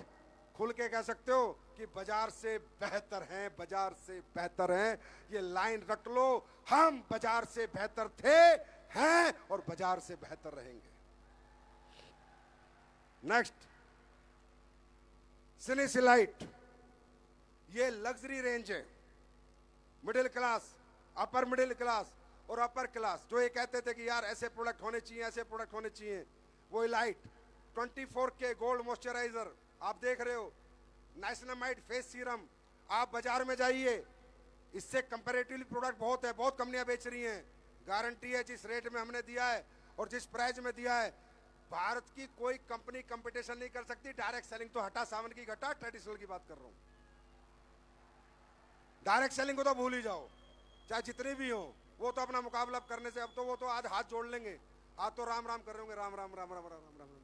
खुल के कह सकते हो कि बाजार से बेहतर हैं, बाजार से बेहतर हैं। ये लाइन रट लो, हम बाजार से बेहतर थे, हैं और बाजार से बेहतर रहेंगे। नेक्स्ट, सिलिसिलाइट, ये लग्जरी रेंज है। Middle class, upper middle class और अपर क्लास जो ये कहते थे कि यार ऐसे प्रोडक्ट होने चाहिए, ऐसे प्रोडक्ट होने चाहिए, वो लाइट 24K गोल्ड मॉइस्चराइजर आप देख रहे हो, नाइसिनामाइड फेस सीरम। आप बाजार में जाइए, इससे कंपैरेटिवली प्रोडक्ट बहुत है, बहुत कंपनियां बेच रही हैं। गारंटी है जिस रेट में हमने दिया है और जिस प्राइस में दिया है, भारत की कोई कंपनी कंपटीशन नहीं कर सकती। डायरेक्ट सेलिंग तो हटा, सावन की घटा, ट्रेडिशनल की बात कर रहा हूं। डायरेक्ट सेलिंग को तो भूल ही जाओ, चाहे जितने भी हो, वो तो अपना मुकाबला करने से अब तो वो तो आज हाथ जोड़ लेंगे, आज तो राम राम कर रहे होंगे, राम राम राम राम राम राम राम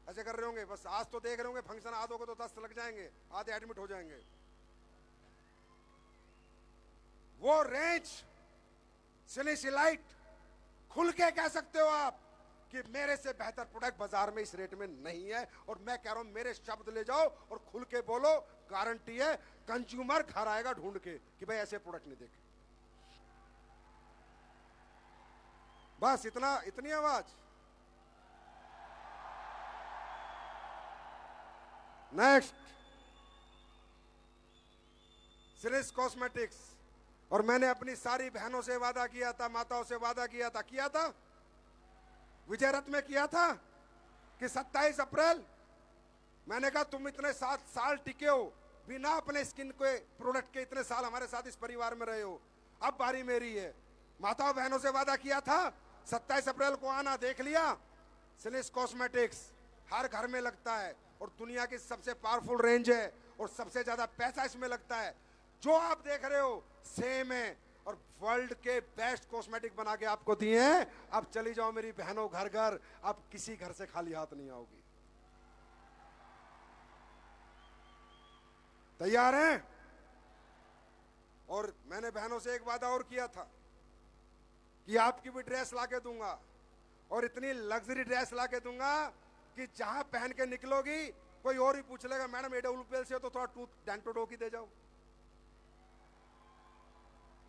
ऐसे कर रहे होंगे। बस आज तो देख रहे होंगे फंक्शन, आधों को तो 10 लग जाएंगे, आधे एडमिट हो जाएंगे। वो रेंज सिलिसिलाइट, खुल के कह सकते हो आप कि मेरे से बेहतर प्रोडक्ट बाजार में इस रेट में नहीं है। और मैं कह रहा हूं मेरे शब्द ले जाओ और खुल के बोलो, गारंटी है कंज्यूमर घर आएगा ढूंढ के कि भाई ऐसे प्रोडक्ट नहीं देखे। बस इतना, इतनी आवाज। Next, series cosmetics. और मैंने अपनी सारी बहनों से वादा किया था, माताओं से वादा किया था विजय रथ में किया था कि 27 अप्रैल, मैंने कहा तुम इतने 7 साल टिके हो बिना अपने स्किन के प्रोडक्ट के, इतने साल हमारे साथ इस परिवार में रहे हो, अब बारी मेरी है। माताओं बहनों से वादा किया था 27 अप्रैल को आना, देख लिया। सिलिस कॉस्मेटिक्स हर घर में लगता है और दुनिया की सबसे पावरफुल रेंज है और सबसे ज्यादा पैसा इसमें लगता है। जो आप देख रहे हो सेम है और वर्ल्ड के बेस्ट कॉस्मेटिक बना के आपको दिए हैं। अब चली जाओ मेरी बहनों घर घर, अब किसी घर से खाली हाथ नहीं आओगी। तैयार हैं? और मैंने बहनों से एक वादा और किया था कि आपकी भी ड्रेस लाके दूंगा, और इतनी लग्जरी ड्रेस लाके दूंगा कि जहां पहन के निकलोगी कोई और ही पूछ लेगा, मैडम AWPL से हो तो थोड़ा टूथ डेंटोडो की दे जाओ।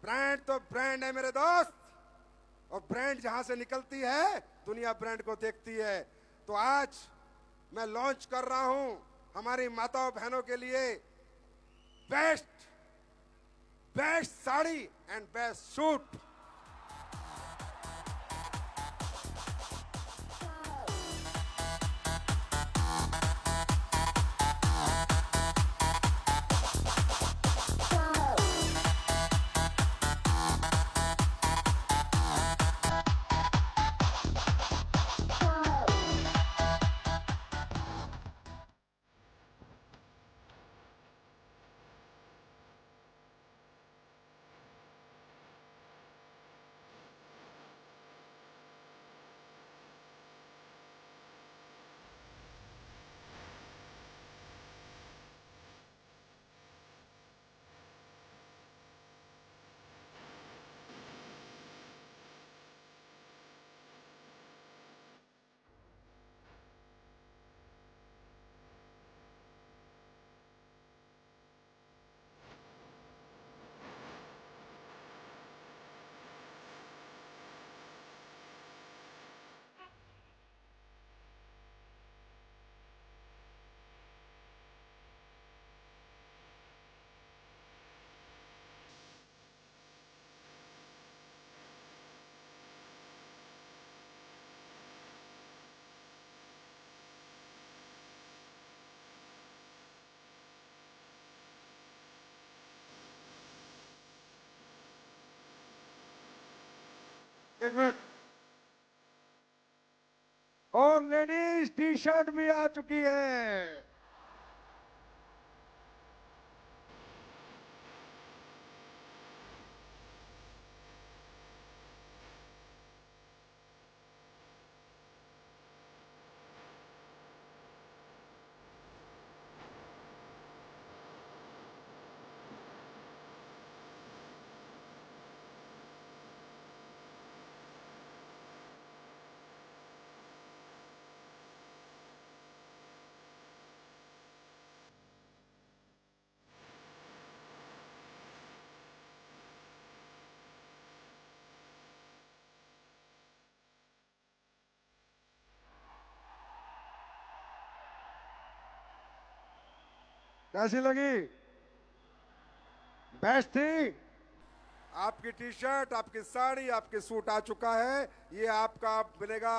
ब्रांड तो ब्रांड है मेरे दोस्त, और ब्रांड जहां से निकलती है दुनिया ब्रांड को देखती है। तो आज मैं लॉन्च कर रहा हूं हमारी माताओं बहनों के लिए best sari and best suit. एक मिनट, और लेडीज टी शर्ट भी आ चुकी है। कैसी लगी? बेस्ट थी? आपकी टी शर्ट, आपकी साड़ी, आपके सूट आ चुका है। ये आपका मिलेगा,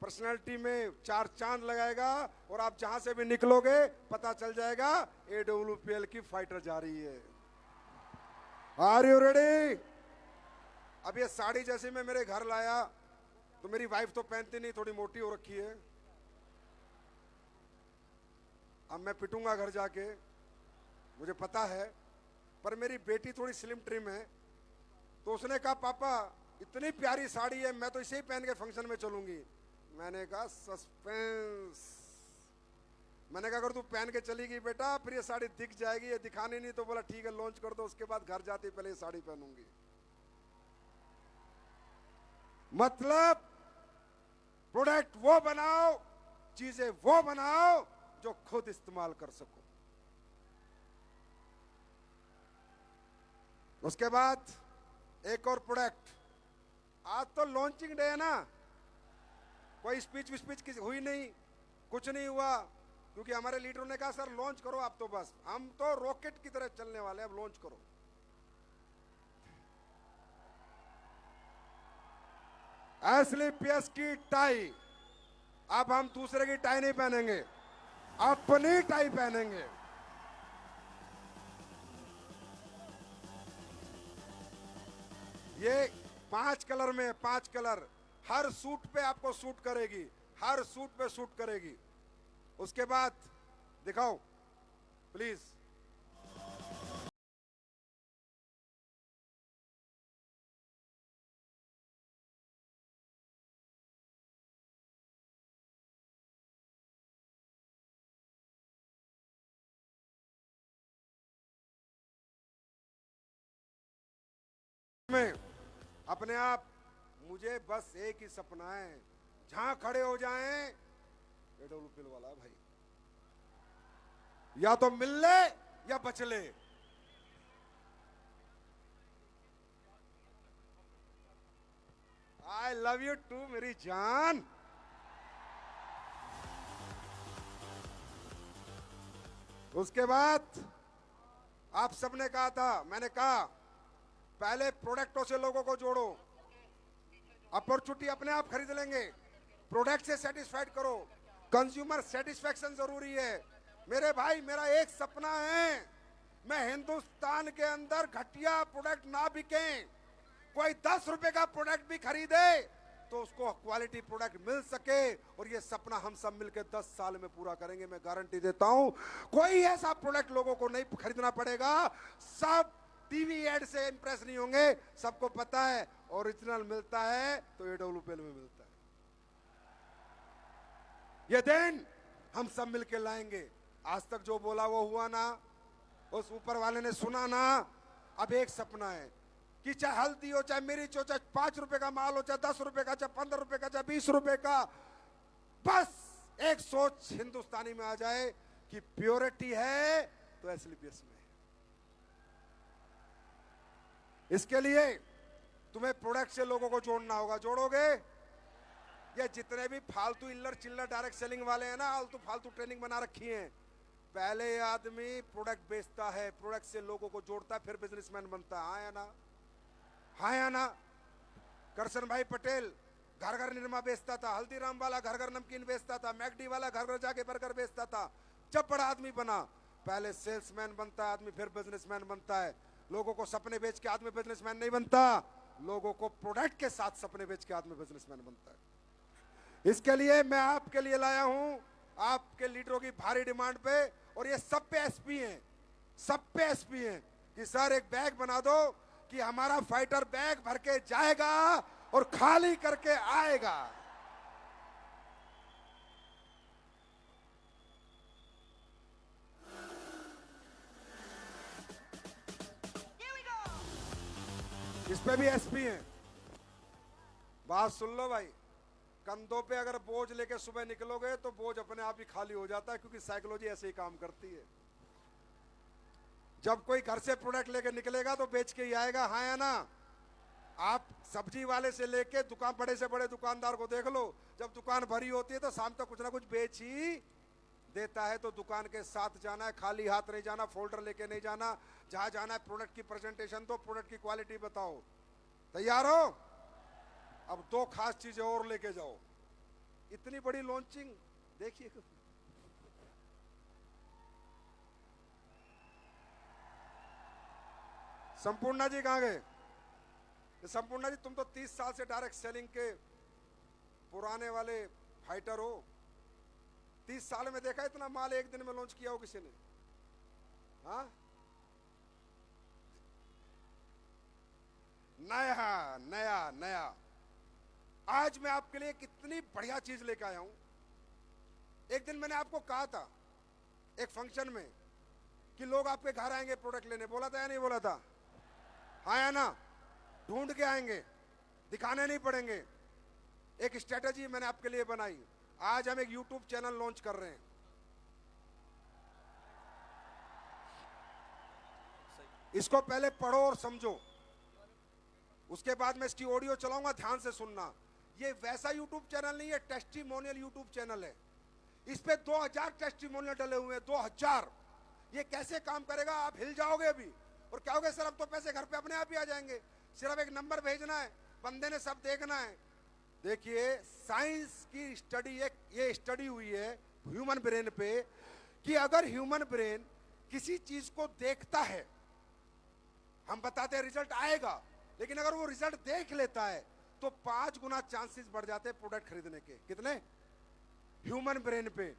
पर्सनालिटी में 4 चांद लगाएगा, और आप जहां से भी निकलोगे पता चल जाएगा AWPL की फाइटर जा रही है। Are you ready? अब ये साड़ी जैसे मैं मेरे घर लाया तो मेरी वाइफ तो पहनती नहीं, थोड़ी मोटी हो रखी है। अब मैं पिटूंगा घर जाके, मुझे पता है, पर मेरी बेटी थोड़ी स्लिम ट्रिम है, तो उसने कहा पापा इतनी प्यारी साड़ी है, मैं तो इसे ही पहन के फंक्शन में चलूंगी। मैंने कहा सस्पेंस। मैंने कहा अगर तू पहन के चली बेटा फिर ये साड़ी दिख जाएगी, ये दिखानी नहीं। तो बोला ठीक है लॉन्च कर दो, उसके बाद घर जाते पहले ये साड़ी पहनूंगी। मतलब प्रोडक्ट वो बनाओ, चीजें वो बनाओ जो खुद इस्तेमाल कर सको। उसके बाद एक और प्रोडक्ट, आज तो लॉन्चिंग डे है ना, कोई स्पीच की हुई नहीं, कुछ नहीं हुआ, क्योंकि हमारे लीडरों ने कहा सर लॉन्च करो आप, तो बस हम तो रॉकेट की तरह चलने वाले हैं, अब लॉन्च करो। एसलीपीएस की टाई, अब हम दूसरे की टाई नहीं पहनेंगे, अपनी टाई पहनेंगे। ये 5 कलर में, 5 कलर, हर सूट पे आपको सूट करेगी, हर सूट पे सूट करेगी। उसके बाद दिखाओ प्लीज। में अपने आप मुझे बस एक ही सपना है, जहां खड़े हो जाएं, एडोलूपिल वाला भाई, या तो मिल ले या बच ले। आई लव यू टू मेरी जान। उसके बाद आप सबने कहा था, मैंने कहा पहले प्रोडक्टों से लोगों को जोड़ो, अपॉर्चुनिटी अपने आप खरीद लेंगे, प्रोडक्ट से सेटिस्फाइड करो, कंज्यूमर सेटिस्फैक्शन जरूरी है। मेरे भाई मेरा एक सपना है, मैं हिंदुस्तान के अंदर घटिया प्रोडक्ट ना बिके, कोई 10 रुपए का प्रोडक्ट भी खरीदे तो उसको क्वालिटी प्रोडक्ट मिल सके, और ये सपना हम सब मिलकर 10 साल में पूरा करेंगे, मैं गारंटी देता हूं। कोई ऐसा प्रोडक्ट लोगों को नहीं खरीदना पड़ेगा, सब टीवी एड से इंप्रेस नहीं होंगे, सबको पता है ओरिजिनल मिलता है तो एडोलूपेल में मिलता है। ये दिन हम सब मिलकर लाएंगे। आज तक जो बोला वो हुआ ना, उस ऊपर वाले ने सुना ना। अब एक सपना है कि चाहे हल्दी हो, चाहे मिर्च हो, चाहे 5 रुपए का माल हो, चाहे 10 रुपए का, चाहे 15 रुपए का, चाहे 20 रुपए का, बस एक सोच हिंदुस्तानी में आ जाए कि प्योरिटी है तो एसलीपीएस में। इसके लिए तुम्हें प्रोडक्ट से लोगों को जोड़ना होगा। जोड़ोगे? ये जितने भी फालतू इल्लर चिल्लर डायरेक्ट सेलिंग वाले हैं ना, फालतू ट्रेनिंग बना रखी है। पहले आदमी प्रोडक्ट बेचता है, प्रोडक्ट से लोगों को जोड़ता है, फिर बिजनेसमैन बनता है। हाँ या ना? हाँ या ना? करसन भाई पटेल घर घर निरमा बेचता था, हल्दीराम वाला घर घर नमकीन बेचता था, मैकडी वाला घर घर जाके बर्गर बेचता था। जब बड़ा आदमी बना, पहले सेल्समैन बनता है आदमी, फिर बिजनेसमैन बनता है। लोगों को सपने बेच के आदमी बिजनेसमैन नहीं बनता, लोगों को प्रोडक्ट के साथ सपने बेच के आदमी बिजनेसमैन बनता है। इसके लिए मैं आपके लिए लाया हूं, आपके लीडरों की भारी डिमांड पे, और ये सब पे एसपी हैं, सब पे एसपी हैं कि सर एक बैग बना दो कि हमारा फाइटर बैग भर के जाएगा और खाली करके आएगा। इस पे भी एसपी हैं। बात सुन लो भाई, कंधों पे अगर बोझ लेके सुबह निकलोगे तो बोझ अपने आप ही खाली हो जाता है, क्योंकि साइकोलॉजी ऐसे ही काम करती है। जब कोई घर से प्रोडक्ट लेके निकलेगा तो बेच के ही आएगा। हाँ या ना? आप सब्जी वाले से लेके दुकान, बड़े से बड़े दुकानदार को देख लो, जब दुकान भरी होती है तो शाम तक कुछ ना कुछ बेच ही देता है। तो दुकान के साथ जाना है, खाली हाथ नहीं जाना, फोल्डर लेके नहीं जाना। जहां जाना है प्रोडक्ट की प्रेजेंटेशन दो, प्रोडक्ट की क्वालिटी बताओ। तैयार हो? अब 2 खास चीजें और लेके जाओ। इतनी बड़ी लॉन्चिंग देखिए, संपूर्णा जी कहां गए? संपूर्णा जी, तुम तो 30 साल से डायरेक्ट सेलिंग के पुराने वाले फाइटर हो। 30 साल में देखा इतना माल एक दिन में लॉन्च किया हो किसी ने? हाँ, नया नया नया। आज मैं आपके लिए कितनी बढ़िया चीज लेकर आया हूं। एक दिन मैंने आपको कहा था एक फंक्शन में कि लोग आपके घर आएंगे प्रोडक्ट लेने, बोला था या नहीं बोला था? हाँ या ना? ढूंढ के आएंगे, दिखाने नहीं पड़ेंगे। एक स्ट्रेटेजी मैंने आपके लिए बनाई। आज हम एक YouTube चैनल लॉन्च कर रहे हैं। इसको पहले पढ़ो और समझो, उसके बाद मैं इसकी ऑडियो चलाऊंगा, ध्यान से सुनना। ये वैसा YouTube चैनल नहीं है, टेस्टिमोनियल YouTube चैनल है। इस पे 2000 टेस्टिमोनियल डले हुए हैं, 2000। ये कैसे काम करेगा? आप हिल जाओगे अभी और कहोगे सर अब तो पैसे घर पे अपने आप ही आ जाएंगे, सिर्फ एक नंबर भेजना है, बंदे ने सब देखना है। देखिए, साइंस की स्टडी, एक ये स्टडी हुई है ह्यूमन ब्रेन पे कि अगर ह्यूमन ब्रेन किसी चीज को देखता है, हम बताते हैं रिजल्ट आएगा, लेकिन अगर वो रिजल्ट देख लेता है तो 5 गुना चांसेस बढ़ जाते हैं प्रोडक्ट खरीदने के। कितने? ह्यूमन ब्रेन पे।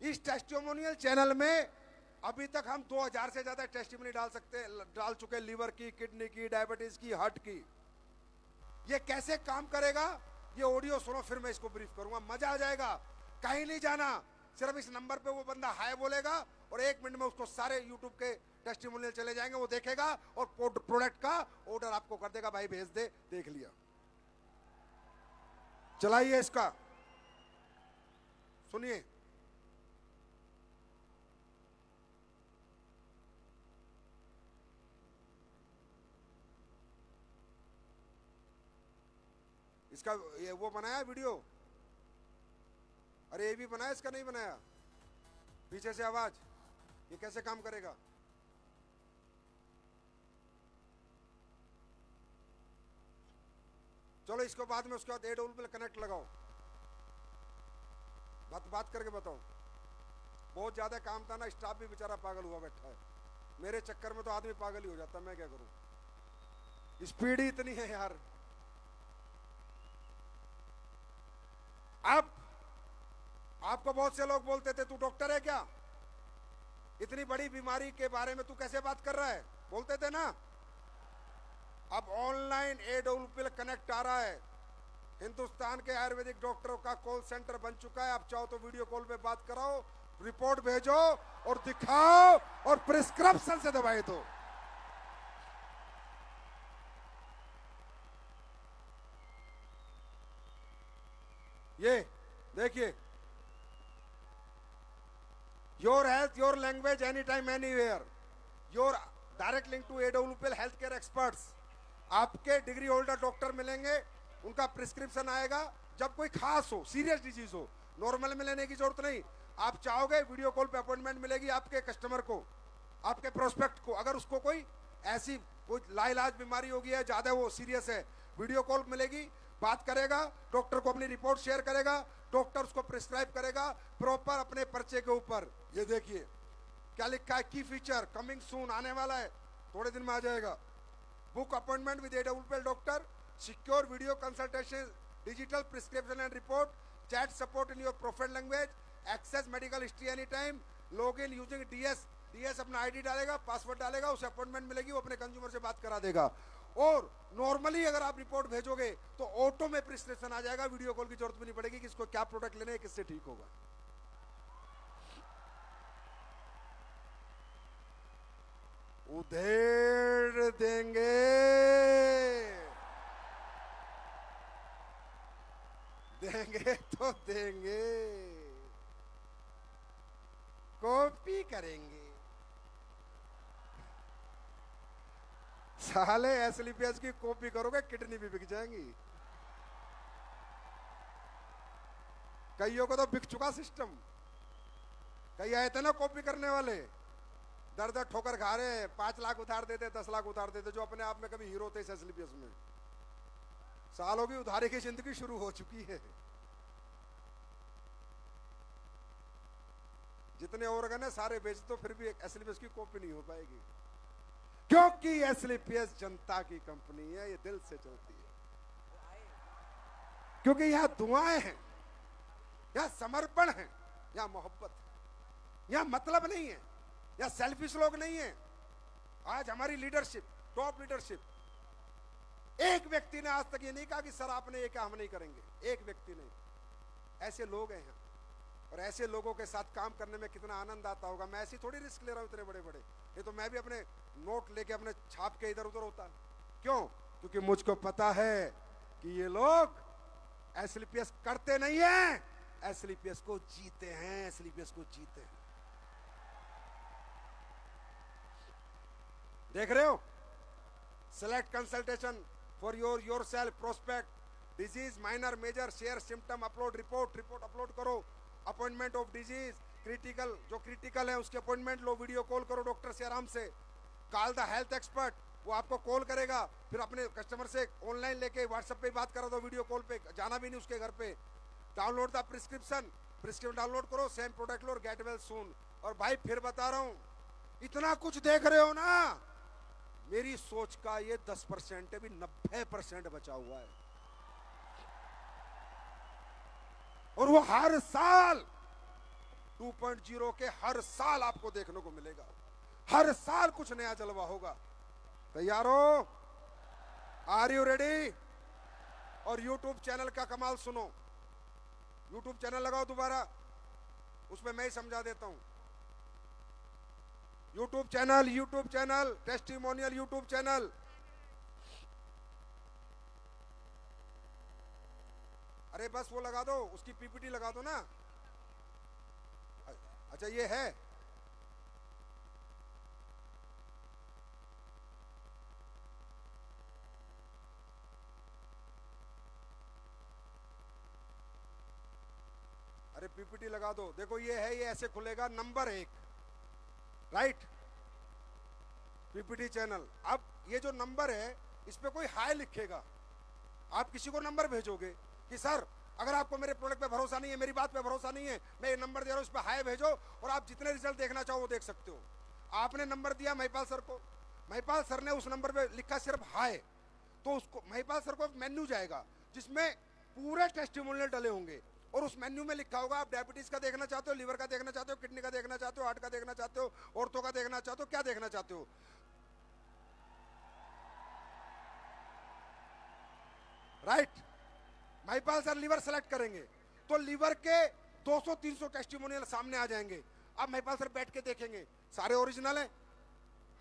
इस टेस्टिमोनियल चैनल में अभी तक हम 2000 से ज्यादा टेस्टिमोनी डाल चुके, लीवर की, किडनी की, डायबिटीज की, हार्ट की। ये कैसे काम करेगा ये ऑडियो सुनो, फिर मैं इसको ब्रीफ करूंगा, मजा आ जाएगा। कहीं नहीं जाना, सिर्फ इस नंबर पे वो बंदा हाय बोलेगा और 1 मिनट में उसको सारे यूट्यूब के टेस्टिमोनियल चले जाएंगे, वो देखेगा और प्रोडक्ट का ऑर्डर आपको कर देगा, भाई भेज दे, देख लिया। चलाइए इसका, सुनिए। इसका ये वो बनाया वीडियो, अरे ये भी बनाया, इसका नहीं बनाया। पीछे से आवाज, ये कैसे काम करेगा? चलो इसको बाद में, उसके बाद AWS कनेक्ट लगाओ, बात करके बताओ। बहुत ज्यादा काम था ना, स्टाफ भी बेचारा पागल हुआ बैठा है। मेरे चक्कर में तो आदमी पागल ही हो जाता, मैं क्या करूं, स्पीड ही इतनी है यार। अब आपको बहुत से लोग बोलते थे तू डॉक्टर है क्या, इतनी बड़ी बीमारी के बारे में तू कैसे बात कर रहा है, बोलते थे ना। अब ऑनलाइन AWS कनेक्ट आ रहा है, हिंदुस्तान के आयुर्वेदिक डॉक्टरों का कॉल सेंटर बन चुका है। आप चाहो तो वीडियो कॉल पे बात कराओ, रिपोर्ट भेजो और दिखाओ और प्रिस्क्रिप्शन से दवाई दो। ये देखिए, your health your language any time anywhere, your direct link to AWS health care experts. आपके डिग्री होल्डर डॉक्टर मिलेंगे, उनका प्रिस्क्रिप्शन आएगा जब कोई खास हो, सीरियस डिजीज हो। नॉर्मल में लेने की जरूरत नहीं, आप चाहोगे वीडियो कॉल पे अपॉइंटमेंट मिलेगी आपके कस्टमर को, आपके प्रोस्पेक्ट को। अगर उसको कोई ऐसी कोई लाइलाज बीमारी होगी है, ज्यादा वो सीरियस है, वीडियो कॉल मिलेगी, बात करेगा, डॉक्टर को अपनी रिपोर्ट शेयर करेगा, डॉक्टर उसको प्रिस्क्राइब करेगा प्रॉपर अपने पर्चे के ऊपर। ये देखिए क्या लिखा है, की फीचर कमिंग सून, आने वाला है, थोड़े दिन में आ जाएगा। Book appointment with AWS doctor, secure video consultation, digital prescription and report, chat support in your profile language, access medical history any time, log in using DS अपना ID डालेगा, पासवर्ड डालेगा, उसे अपॉइंटमेंट मिलेगी, वो अपने कंज्यूमर से बात करा देगा। और नॉर्मली अगर आप रिपोर्ट भेजोगे तो ऑटो में प्रिस्क्रिप्शन आ जाएगा, वीडियो कॉल की जरूरत भी नहीं पड़ेगी कि इसको क्या प्रोडक्ट लेने हैं, किससे ठीक होगा। उधेड़ देंगे, देंगे तो देंगे, कॉपी करेंगे। साले SLPS की कॉपी करोगे किडनी भी बिक जाएंगी। कईयों को तो बिक चुका सिस्टम, कई आए थे ना कॉपी करने वाले, दर दर ठोकर खा रहे, 5 लाख उधार देते, 10 लाख उधार देते, जो अपने आप में कभी हीरो थे इस SLPS में। सालों की उधारी की जिंदगी शुरू हो चुकी है। जितने ऑर्गन है सारे बेच दो, फिर भी एक SLPS की कॉपी नहीं हो पाएगी, क्योंकि SLPS जनता की कंपनी है, ये दिल से चलती है। क्योंकि यहां दुआएं हैं, यहां समर्पण है, यहां मोहब्बत है, यहां मतलब नहीं है, यहां सेल्फिश लोग नहीं है। आज हमारी लीडरशिप, टॉप लीडरशिप, एक व्यक्ति ने आज तक ये नहीं कहा कि सर आपने ये कहा हम नहीं करेंगे, एक व्यक्ति ने। ऐसे लोग हैं यहाँ, और ऐसे लोगों के साथ काम करने में कितना आनंद आता होगा। मैं ऐसी थोड़ी रिस्क ले रहा हूं इतने बड़े बड़े, ये तो मैं भी अपने नोट लेके अपने छाप के इधर उधर होता। क्यों? क्योंकि मुझको पता है कि ये लोग SLPS करते नहीं है, SLPS को जीते हैं, SLPS को जीते हैं। देख रहे हो, select consultation for yourself, prospect disease minor major, share symptom, upload report upload करो, अपॉइंटमेंट ऑफ डिजीज, क्रिटिकल जो क्रिटिकल है उसके अपॉइंटमेंट लो, वीडियो कॉल करो डॉक्टर से आराम से, कॉल द हेल्थ एक्सपर्ट, वो आपको कॉल करेगा, फिर अपने कस्टमर से ऑनलाइन लेके व्हाट्सएप पे बात करा दो, वीडियो कॉल पे, जाना भी नहीं उसके घर पे। डाउनलोड द प्रिस्क्रिप्शन डाउनलोड करो, सेम प्रोडक्ट लो, गेट वेल सून। और भाई फिर बता रहा हूं, इतना कुछ देख रहे हो ना, मेरी सोच का ये 10% है, भी 90% बचा हुआ है। और वो हर साल 2.0 के हर साल आपको देखने को मिलेगा, हर साल कुछ नया जलवा होगा। तैयार हो? Are you ready? और YouTube चैनल का कमाल सुनो, YouTube चैनल लगाओ दोबारा, उसमें मैं ही समझा देता हूं। YouTube channel testimonial YouTube channel. अरे बस वो लगा दो, उसकी पीपीटी लगा दो ना। अच्छा ये है, अरे पीपीटी लगा दो। देखो ये है, ये ऐसे खुलेगा, नंबर 1, राइट, पीपीटी चैनल। अब ये जो नंबर है इस पे कोई हाय लिखेगा, आप किसी को नंबर भेजोगे कि सर अगर आपको मेरे प्रोडक्ट पे भरोसा नहीं है, मेरी बात पे भरोसा नहीं है, मैं ये नंबर दे रहा हूं, इस पे हाय भेजो और आप जितने रिजल्ट देखना चाहो वो देख सकते हो। आपने नंबर दिया महिपाल सर को, महिपाल सर ने उस नंबर पे लिखा सिर्फ हाय, तो उसको महिपाल सर को मेन्यू जाएगा जिसमें पूरे टेस्टिमोनियल डले होंगे और उस मेन्यू में लिखा होगा आप डायबिटीज का देखना चाहते हो, लीवर का देखना चाहते हो, किडनी का देखना चाहते हो, हार्ट का देखना चाहते हो, ऑर्थो का देखना चाहते हो, क्या देखना चाहते हो। Right, Mahipal sir lever select करेंगे तो लीवर के 200-300 टेस्टिमोनियल सामने आ जाएंगे। अब महिपाल सर बैठ के देखेंगे, सारे ओरिजिनल हैं,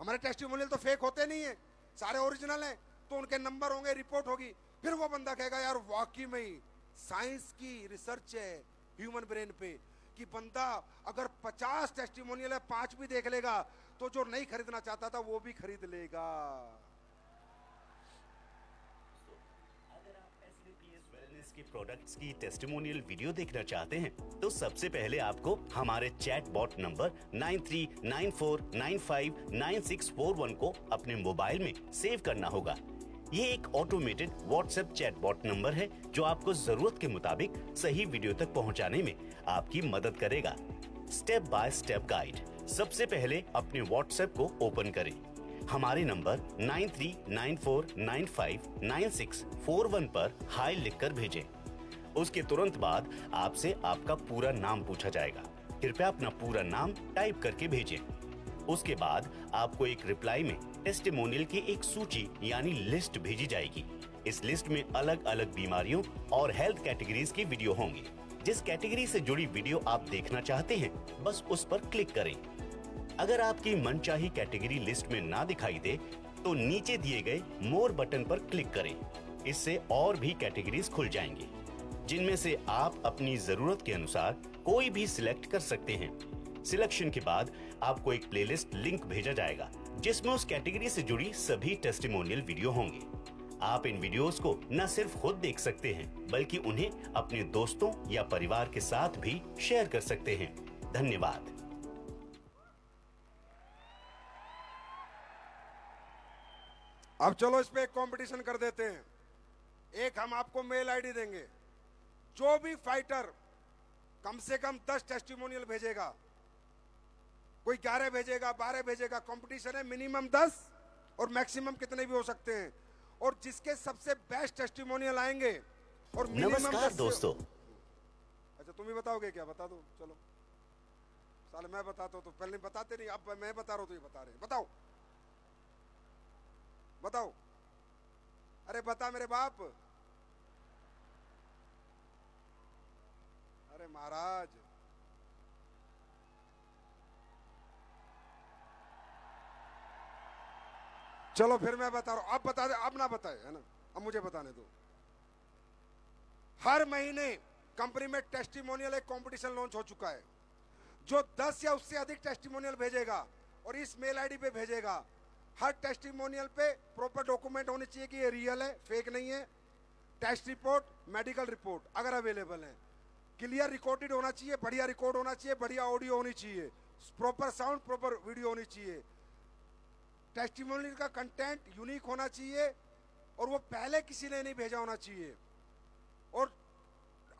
हमारे टेस्टिमोनियल तो फेक होते नहीं है, सारे ओरिजिनल हैं, तो उनके नंबर होंगे, रिपोर्ट होगी। फिर वो बंदा कहेगा यार वाकई में ही साइंस की रिसर्च है ह्यूमन ब्रेन पे कि बंदा अगर 50 टेस्टिमोनियल है 5 भी देख लेगा तो जो नहीं खरीदना चाहता था वो भी खरीद लेगा। के प्रोडक्ट्स की टेस्टिमोनियल वीडियो देखना चाहते हैं तो सबसे पहले आपको हमारे चैट बॉट नंबर 9394959641 को अपने मोबाइल में सेव करना होगा। ये एक automated WhatsApp chatbot number है जो आपको जरूरत के मुताबिक सही वीडियो तक पहुंचाने में आपकी मदद करेगा। Step by step guide. सबसे पहले अपने व्हाट्सएप को ओपन करें, हमारे नंबर 9394959641 पर हाय लिखकर भेजें। उसके तुरंत बाद आपसे आपका पूरा नाम पूछा जाएगा, कृपया अपना पूरा नाम टाइप करके भेजें। उसके बाद आपको एक रिप्लाई में टेस्टिमोनियल की एक सूची यानी लिस्ट भेजी जाएगी। इस लिस्ट में अलग अलग बीमारियों और हेल्थ कैटेगरीज की वीडियो होंगी। जिस कैटेगरी से जुड़ी वीडियो आप देखना चाहते हैं बस उस पर क्लिक करें। अगर आपकी मनचाही कैटेगरी लिस्ट में ना दिखाई दे तो नीचे दिए गए मोर बटन पर क्लिक करें। इससे और भी कैटेगरीज खुल जाएंगी जिनमें से आप अपनी जरूरत के अनुसार कोई भी सिलेक्ट कर सकते हैं। सिलेक्शन के बाद आपको एक प्लेलिस्ट लिंक भेजा जाएगा जिसमें उस कैटेगरी से जुड़ी सभी टेस्टिमोनियल वीडियो होंगे। आप इन वीडियोस को न सिर्फ खुद देख सकते हैं बल्कि उन्हें अपने दोस्तों या परिवार के साथ भी शेयर कर सकते हैं। धन्यवाद। अब चलो इस पे एक कंपटीशन कर देते हैं। एक हम आपको मेल आईडी देंगे, जो भी फाइटर कम से कम 10 टेस्टिमोनियल भेजेगा, कोई 11 भेजेगा, 12 भेजेगा, कंपटीशन है, मिनिमम 10 और मैक्सिमम कितने भी हो सकते हैं। और जिसके सबसे बेस्ट टेस्टिमोनियल आएंगे और नमस्कार दोस्तों। अच्छा तुम ही बताओगे क्या? बता दो चलो। साले मैं बताता हूं तो पहले बताते नहीं, अब मैं बता रहा हूं तो ये बता रहे हैं। बताओ बताओ, अरे बता मेरे बाप। अरे महाराज, चलो फिर मैं बता रहा हूं, अब बता दे, अब ना बताए है ना, अब मुझे बताने दो। हर महीने कंपनी में टेस्टिमोनियल एक कंपटीशन लॉन्च हो चुका है। जो 10 या उससे अधिक टेस्टिमोनियल भेजेगा और इस मेल आईडी पे भेजेगा, हर टेस्टिमोनियल पे प्रॉपर डॉक्यूमेंट होने चाहिए कि ये रियल है, फेक नहीं है। टेस्ट रिपोर्ट, मेडिकल रिपोर्ट अगर अवेलेबल है, क्लियर रिकॉर्डेड होना चाहिए, बढ़िया रिकॉर्ड होना चाहिए, बढ़िया ऑडियो होनी चाहिए, प्रॉपर साउंड, प्रॉपर वीडियो होनी चाहिए। टेस्टिमोनियल का कंटेंट यूनिक होना चाहिए और वो पहले किसी ने नहीं भेजा होना चाहिए। और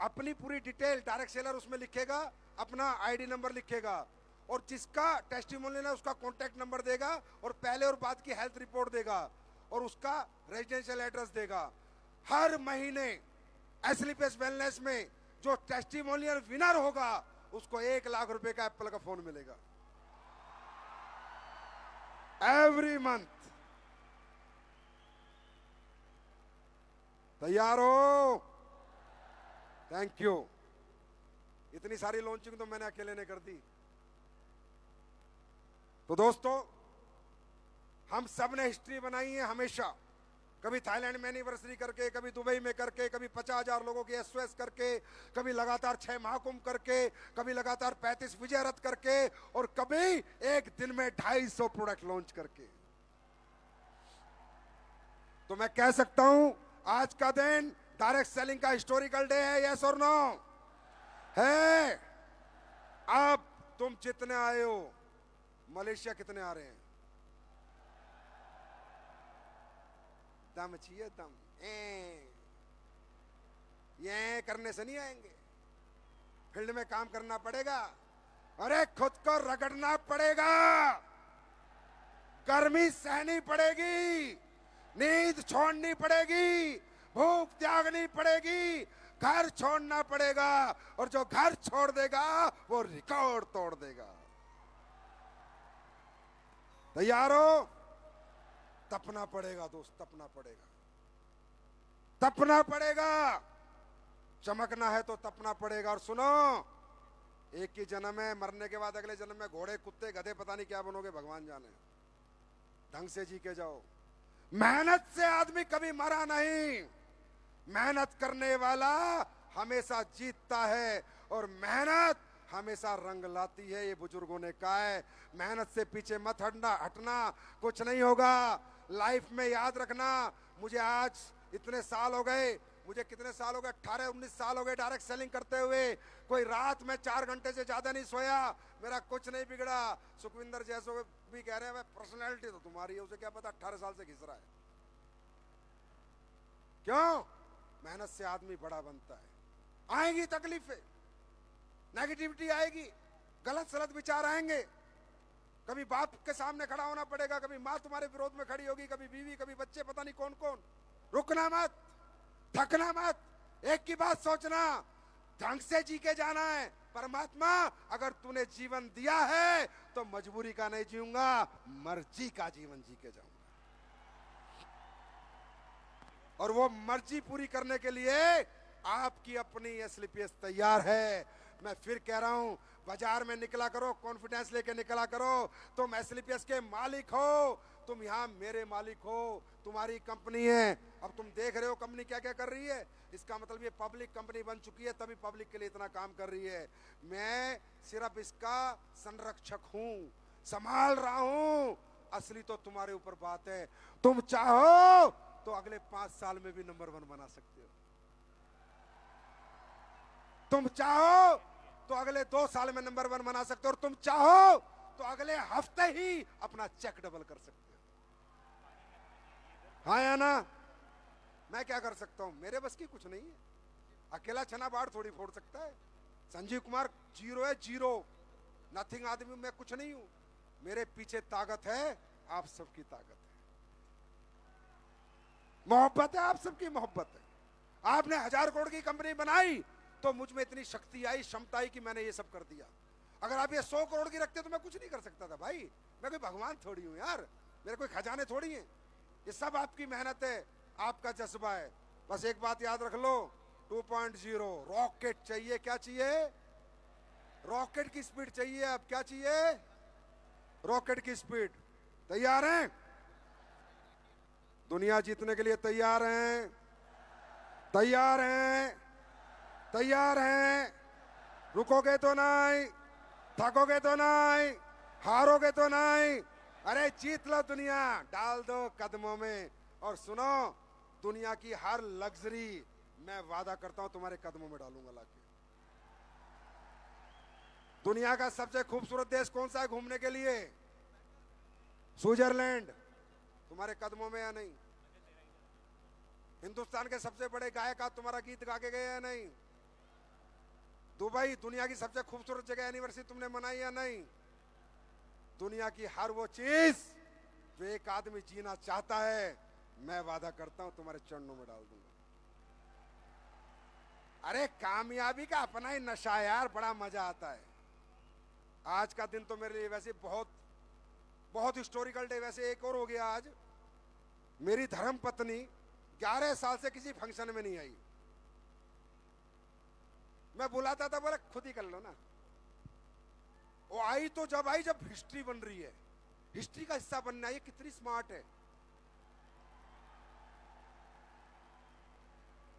अपनी पूरी डिटेल डायरेक्ट सेलर उसमें लिखेगा, अपना आईडी नंबर लिखेगा और जिसका टेस्टिमोनियल है उसका कॉन्टैक्ट नंबर देगा और पहले और बाद की हेल्थ रिपोर्ट देगा और उसका रेजिडेंशियल एड्रेस देगा। हर महीने एसलीपीएस वेलनेस में जो टेस्टिमोनियल विनर होगा उसको 1 लाख रुपए का एप्पल का फोन मिलेगा एवरी मंथ। तैयार हो? Thank you. इतनी सारी लॉन्चिंग तो मैंने अकेले ने कर दी। तो दोस्तों, हम सब ने हिस्ट्री बनाई है हमेशा। कभी थाईलैंड में एनिवर्सरी करके, कभी दुबई में करके, कभी 50,000 लोगों की SOS करके, कभी लगातार 6 महाकुंभ करके, कभी लगातार 35 विजय रथ करके, और कभी एक दिन में 250 प्रोडक्ट लॉन्च करके। तो मैं कह सकता हूं आज का दिन डायरेक्ट सेलिंग का हिस्टोरिकल डे है। यस और नो है? अब तुम जितने आए हो, मलेशिया कितने आ रहे हैं? दम चाहिए, दम। ये करने से नहीं आएंगे, फील्ड में काम करना पड़ेगा। अरे खुद को रगड़ना पड़ेगा, गर्मी सहनी पड़ेगी, नींद छोड़नी पड़ेगी, भूख त्यागनी पड़ेगी, घर छोड़ना पड़ेगा, और जो घर छोड़ देगा वो रिकॉर्ड तोड़ देगा। तैयार हो? तपना पड़ेगा दोस्त, तपना पड़ेगा, तपना पड़ेगा। चमकना है तो तपना पड़ेगा। और सुनो, एक ही जन्म है, मरने के बाद अगले जन्म में घोड़े, कुत्ते, गधे, पता नहीं क्या बनोगे, भगवान जाने। ढंग से जी के जाओ। मेहनत से आदमी कभी मरा नहीं, मेहनत करने वाला हमेशा जीतता है, और मेहनत हमेशा रंग लाती है, ये बुजुर्गों ने कहा है। मेहनत से पीछे मत हटना, कुछ नहीं होगा। लाइफ में याद रखना, मुझे आज इतने साल हो गए, मुझे कितने साल हो गए, 18-19 साल हो गए डायरेक्ट सेलिंग करते हुए। कोई रात में 4 घंटे से ज्यादा नहीं सोया, मेरा कुछ नहीं बिगड़ा। सुखविंदर जैसे भी कह रहे हैं, पर्सनैलिटी तो तुम्हारी है, उसे क्या पता 18 साल से घिस रहा है। क्यों? मेहनत से आदमी बड़ा बनता है। आएंगी तकलीफें, नेगेटिविटी आएगी, गलत सलत विचार आएंगे, कभी बाप के सामने खड़ा होना पड़ेगा, कभी माँ तुम्हारे विरोध में खड़ी होगी, कभी बीवी, कभी बच्चे, पता नहीं कौन कौन। रुकना मत, थकना मत, एक की बात सोचना, ढंग से जी के जाना है। परमात्मा, अगर तूने जीवन दिया है तो मजबूरी का नहीं जीऊंगा, मर्जी का जीवन जी के जाऊंगा। और वो मर्जी पूरी करने के लिए आपकी अपनी SLPS तैयार है। मैं फिर कह रहा हूं, बाजार में निकला करो, कॉन्फिडेंस लेके निकला करो। तुम SLPS के मालिक हो, तुम यहां मेरे मालिक हो, तुम्हारी कंपनी है। अब तुम देख रहे हो कंपनी क्या क्या कर रही है, इसका मतलब ये पब्लिक कंपनी बन चुकी है, तभी पब्लिक के लिए इतना काम कर रही है। मैं सिर्फ इसका संरक्षक हूं, संभाल रहा हूं। असली तो तुम्हारे ऊपर बात है। तुम चाहो तो अगले 5 साल में भी नंबर 1 बना सकते हो, तुम चाहो तो अगले 2 साल में नंबर 1 बना सकते हो, और तुम चाहो तो अगले हफ्ते ही अपना चेक डबल कर सकते हो। हाँ या ना? मैं क्या कर सकता हूं? मेरे बस की कुछ नहीं है। अकेला छना बाढ़ थोड़ी फोड़ सकता है। संजीव कुमार 0 है, 0 नथिंग आदमी, मैं कुछ नहीं हूं। मेरे पीछे ताकत है, आप सबकी ताकत है, मोहब्बत है, आप सबकी मोहब्बत है। आपने 1000 करोड़ की कंपनी बनाई तो मुझ में इतनी शक्ति आई, क्षमता आई कि मैंने ये सब कर दिया। अगर आप ये 100 करोड़ की रखते तो मैं कुछ नहीं कर सकता था भाई। मैं कोई भगवान थोड़ी हूं यार, मेरे कोई खजाने थोड़ी हैं। ये सब आपकी मेहनत है, आपका जज्बा है। बस एक बात याद रख लो, 2.0 रॉकेट चाहिए। क्या चाहिए? रॉकेट की स्पीड चाहिए। अब क्या चाहिए? रॉकेट की स्पीड। तैयार हैं? दुनिया जीतने के लिए तैयार हैं? तैयार हैं? तैयार हैं? रुकोगे तो नहीं, थकोगे तो नहीं, हारोगे तो नहीं। अरे जीत लो दुनिया, डाल दो कदमों में। और सुनो, दुनिया की हर लग्जरी मैं वादा करता हूं तुम्हारे कदमों में डालूंगा लाके। दुनिया का सबसे खूबसूरत देश कौन सा है घूमने के लिए? स्विट्जरलैंड। तुम्हारे कदमों में या नहीं? हिंदुस्तान के सबसे बड़े गायक आज तुम्हारा गीत गा के गए या नहीं? दुबई, दुनिया की सबसे खूबसूरत जगह, एनिवर्सरी तुमने मनाई या नहीं? दुनिया की हर वो चीज जो एक आदमी जीना चाहता है, मैं वादा करता हूं तुम्हारे चरणों में डाल दूंगा। अरे कामयाबी का अपना ही नशा है यार, बड़ा मजा आता है। आज का दिन तो मेरे लिए वैसे बहुत बहुत हिस्टोरिकल डे। वैसे एक और हो गया आज, मेरी धर्म पत्नी 11 साल से किसी फंक्शन में नहीं आई। मैं बुलाता था, बोले खुद ही कर लो ना। वो आई तो जब आई जब हिस्ट्री बन रही है, हिस्ट्री का हिस्सा बनना। ये कितनी स्मार्ट है,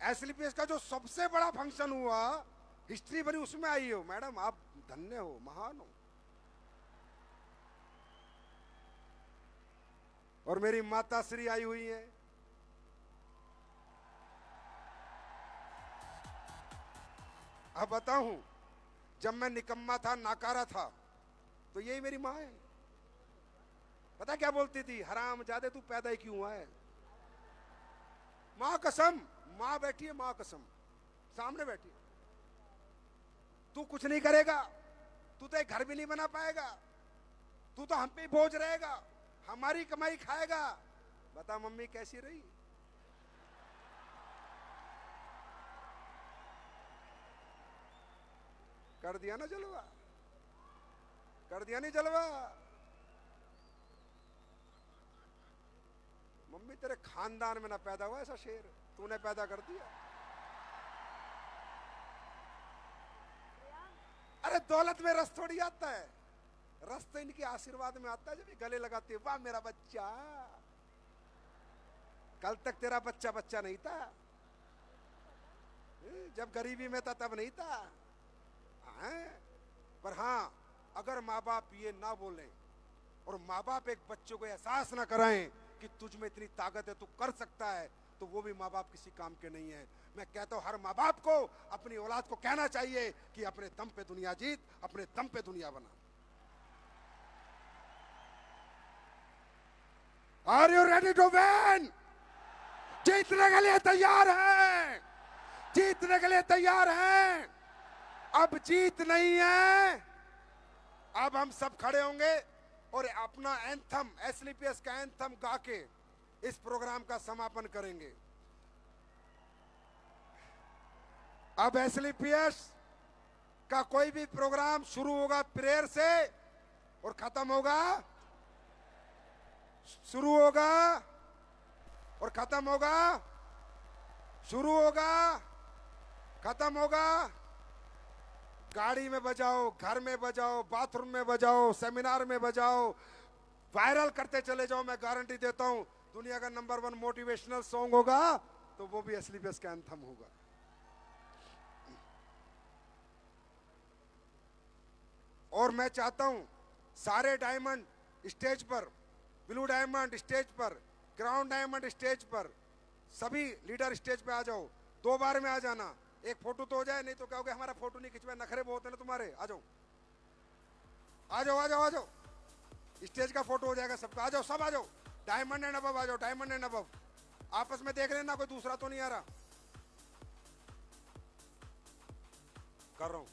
एसएलपीएस का जो सबसे बड़ा फंक्शन हुआ, हिस्ट्री बनी, उसमें आई हो। मैडम आप धन्य हो, महान हो। और मेरी माता श्री आई हुई है। अब बताऊं, जब मैं निकम्मा था, नाकारा था, तो यही मेरी माँ है। पता क्या बोलती थी? हराम जादे तू पैदा ही क्यों हुआ है? माँ कसम, माँ बैठी है, माँ कसम सामने बैठी है। तू कुछ नहीं करेगा, तू तो एक घर भी नहीं बना पाएगा, तू तो हम पे बोझ रहेगा, हमारी कमाई खाएगा। बता मम्मी कैसी रही? कर दिया ना जलवा, कर दिया नहीं जलवा? मम्मी तेरे खानदान में ना पैदा हुआ ऐसा शेर, तूने पैदा कर दिया। अरे दौलत में रस थोड़ी आता है, रस तो इनके आशीर्वाद में आता है। जब ये गले लगाते हैं, वाह मेरा बच्चा। कल तक तेरा बच्चा बच्चा नहीं था, जब गरीबी में था तब नहीं था। पर हाँ, अगर माँ बाप ये ना बोलें और माँ बाप एक बच्चों को एहसास ना कराएं कि तुझ में इतनी ताकत है, तू कर सकता है, तो वो भी माँ बाप किसी काम के नहीं है। मैं कहता हूं हर माँ बाप को अपनी औलाद को कहना चाहिए कि अपने दम पे दुनिया जीत, अपने दम पे दुनिया बना। Are you ready to win? जीतने के लिए तैयार हैं? जीतने के लिए तैयार हैं? अब जीत नहीं है, अब हम सब खड़े होंगे और अपना एंथम, एसएलपीएस का एंथम गा के इस प्रोग्राम का समापन करेंगे। अब एसएलपीएस का कोई भी प्रोग्राम शुरू होगा प्रेयर से और खत्म होगा, शुरू होगा और खत्म होगा, शुरू होगा खत्म होगा। गाड़ी में बजाओ, घर में बजाओ, बाथरूम में बजाओ, सेमिनार में बजाओ, वायरल करते चले जाओ। मैं गारंटी देता हूं दुनिया का नंबर 1 मोटिवेशनल सॉन्ग होगा तो वो भी एसएलपीएस का एंथम होगा। और मैं चाहता हूं सारे डायमंड स्टेज पर, ब्लू डायमंड स्टेज पर, क्राउन डायमंड स्टेज पर, सभी लीडर स्टेज पे आ जाओ। 2 बार में आ जाना, एक फोटो तो हो जाए, नहीं तो कहोगे हमारा फोटो नहीं खिंचवाए, नखरे बहुत है ना तुम्हारे। आ जाओ आ जाओ आ जाओ आ जाओ, स्टेज का फोटो हो जाएगा सबका। आ जाओ, सब आ जाओ, डायमंड एंड अबव आ जाओ, डायमंड एंड अबव। आपस में देख लेना कोई दूसरा तो नहीं आ रहा। कर रहा हूं,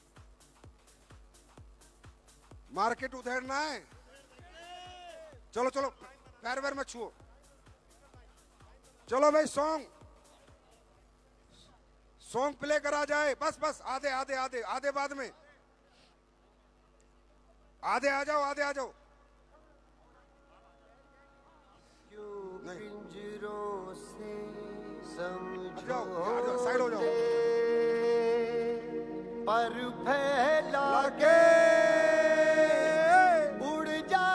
मार्केट उधेड़ना है। चलो चलो, पैर वैर मत छुओ। चलो भाई, सॉन्ग प्ले करा जाए। बस बस, आधे आधे आधे आधे बाद में, आधे आ जाओ, आधे आ जाओ। पिंजरों से समझो, साइड हो जाओ। पर फैला के उड़ जा,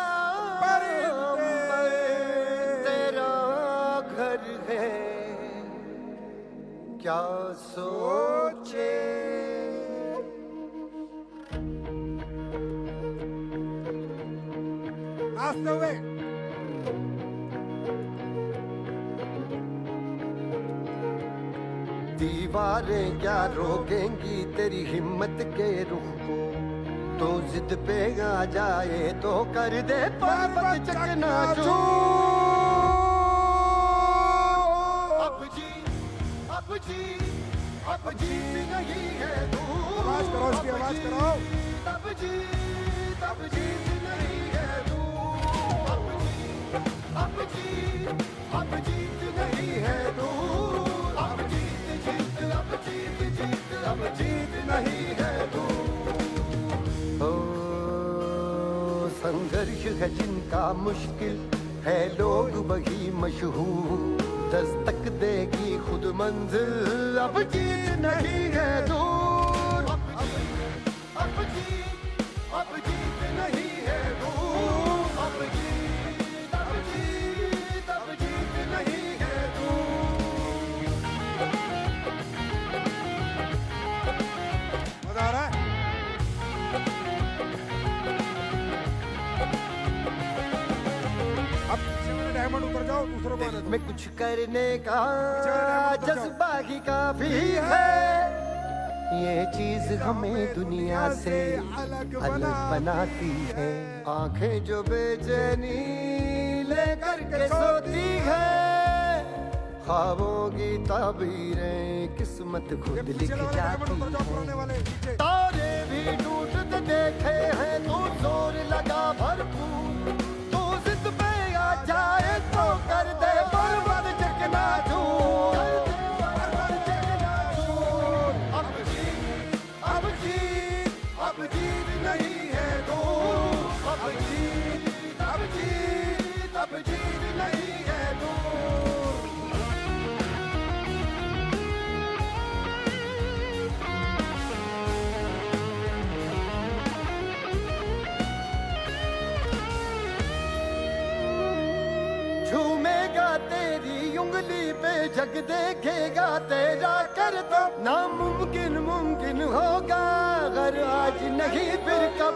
तेरा घर है, क्या सोचे। नाचते हुए दीवारें क्या रोकेंगी तेरी हिम्मत के रुख को। तो जिद पे आ जाए तो कर दे पर्वत चकनाचूर। अब जीत नहीं है दूर। आवाज करो, इसकी आवाज करो। तब जीत नहीं है दूर। अब जीत नहीं है दूर। अब जीत नहीं है दूर। ओ संघर्ष है जिनका मुश्किल है, लोग वही मशहूर। दस्तक देगी खुद मंजिल, अब जीत नहीं है दूर। अब जीत नहीं है दूर। अब जीत नहीं है दूर। डायमंड उतर जाओ, दूसरों को आने दिल दो। में कुछ करने का डायमंड उतर जाओ। जज्बा ही काफी है, ये चीज हमें दुनिया से अलग बनाती है। आंखें जो बेचैनी लेकर के सोती है, ख्वाबों की ताबीरें किस्मत ये खुद पीछे लिख वाले डायमंड उतर जाओ, जाती पुराने है। वाले नीचे। तारे भी टूटते देखे हैं, तू जोर लगा भरपूर, तू जिद पे आ जाए तो कर दे पर्वत चकनाचूर, पर्वत चकनाचूर। अब जीत नहीं है दूर, अब जीत नहीं है दूर। झूमेगा तेरी उंगली पे जग देखेगा तेरा कर दो, नामुमकिन मुमकिन होगा अगर आज नहीं फिर कब।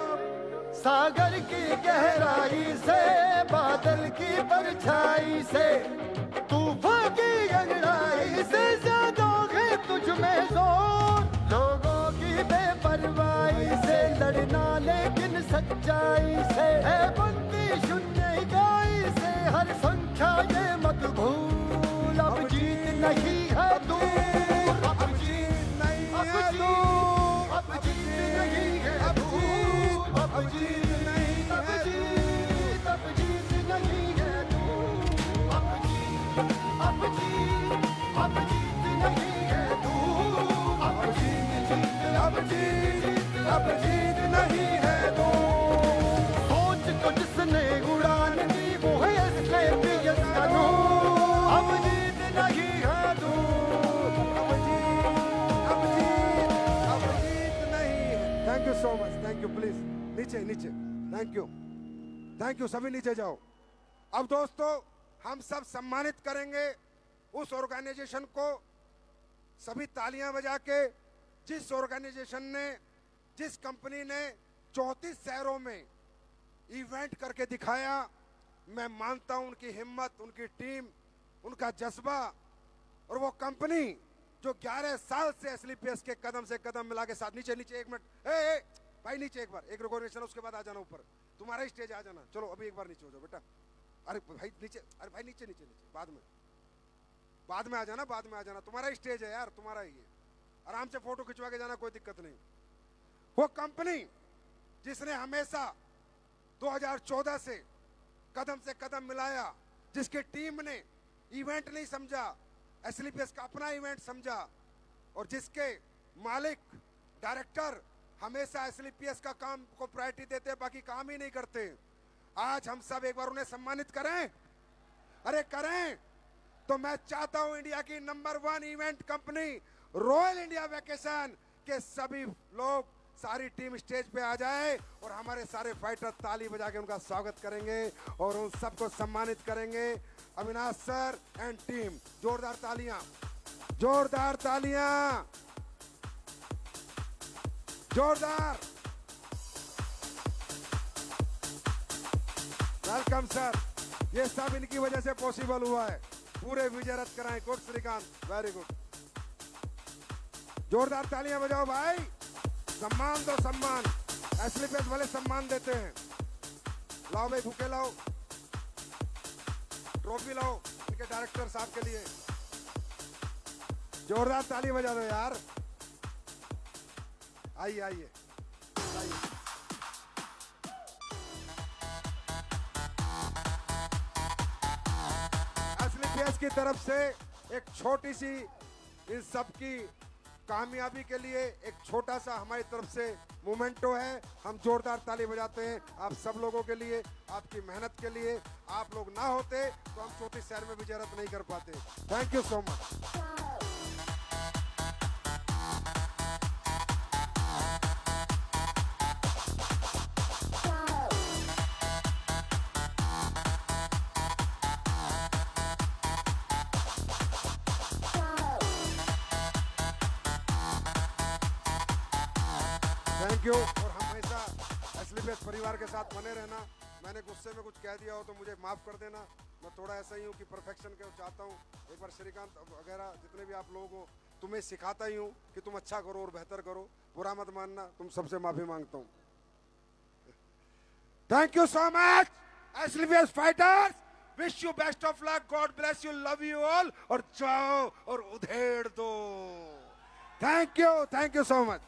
सागर की गहराई से, बादल की परछाई से, तूफान की अंगड़ाई से ज्यादा है तुझ में जोर। लोगों की बेपरवाही से लड़ना लेकिन सच्चाई से है बनती शून्य इकाई से, हर संख्या ये मत भूल। अब जीत नहीं है दूर, अब जीत नहीं है दूर, अब जीत नहीं है दूर, अब जीत नहीं है दूर, अब जीत नहीं है दूर, अब जीत नहीं है दूर, अब जीत नहीं है दूर। सोच को जिसने उड़ान दी वो है एस्क्लेपियस का नूर, अब जीत नहीं है दूर, अब जीत नहीं है। Thank you so much, thank you. Please नीचे नीचे, थैंक यू, सभी नीचे जाओ। अब दोस्तों हम सब सम्मानित करेंगे उस ऑर्गेनाइजेशन को, सभी तालियां बजा के, जिस ऑर्गेनाइजेशन ने, जिस कंपनी ने 34 शहरों में इवेंट करके दिखाया। मैं मानता हूं उनकी हिम्मत, उनकी टीम, उनका जज्बा, और वो कंपनी जो 11 साल से एसलीपीएस के कदम से कदम मिला के साथ। नीचे नीचे, एक मिनट, ए भाई नीचे एक बार, एक रिकॉर्डेशन, उसके बाद आ जाना ऊपर, तुम्हारा स्टेज आ जाना। चलो अभी एक बार नीचे हो जाओ बेटा। अरे भाई नीचे, अरे भाई नीचे नीचे नीचे, बाद में आ जाना, बाद में आ जाना, तुम्हारा स्टेज है यार, तुम्हारा ही है। आराम से फोटो खिंचवा के जाना, कोई दिक्कत नहीं। वो कंपनी जिसने हमेशा 2014 से कदम मिलाया, जिसकी टीम ने इवेंट नहीं समझा, एसलीपीएस का अपना इवेंट समझा, और जिसके मालिक डायरेक्टर हमेशा एसलीपीएस का काम को प्रायोरिटी देते, बाकी काम ही नहीं करते। आज हम सब एक बार उन्हें सम्मानित करें। अरे करें। तो मैं चाहता हूं इंडिया की number 1 event company royal India vacation के सभी लोग, सारी टीम स्टेज पे आ जाए और हमारे सारे फाइटर ताली बजा के उनका स्वागत करेंगे और उन सबको सम्मानित करेंगे। अविनाश सर एंड टीम, जोरदार तालियां, जोरदार तालियां, जोरदार। Welcome sir. ये सब इनकी वजह से पॉसिबल हुआ है। पूरे विजय रथ कराएं। Good Shrikant, very good. जोरदार तालियां बजाओ भाई। सम्मान दो, सम्मान। एसलीपीएस वाले सम्मान देते हैं। लाओ भाई, बुके लाओ, ट्रॉफी लाओ इनके डायरेक्टर साहब के लिए। जोरदार ताली बजा दो यार। आइए आइए आइए। एसलीपीएस की तरफ से एक छोटी सी, इन सब की कामयाबी के लिए एक छोटा सा हमारी तरफ से मोमेंटो है। हम जोरदार ताली बजाते हैं आप सब लोगों के लिए, आपकी मेहनत के लिए। आप लोग ना होते तो हम 34 शहर में विजय रथ नहीं कर पाते। Thank you so much. Thank you. और हमेशा एसलीपीएस परिवार के साथ बने रहना। मैंने गुस्से में कुछ कह दिया हो तो मुझे माफ कर देना। मैं थोड़ा ऐसा ही हूँ कि परफेक्शन के चाहता हूँ। एक बार श्रीकांत वगैरह जितने भी आप लोग हो, तुम्हें सिखाता ही हूँ कि तुम अच्छा करो और बेहतर करो, बुरा मत मानना। तुम सबसे माफी मांगता हूँ। Thank you so much SLVS fighters, wish you best of luck, God bless you, love you all. और जाओ और उधेड़ दो। Thank you so much.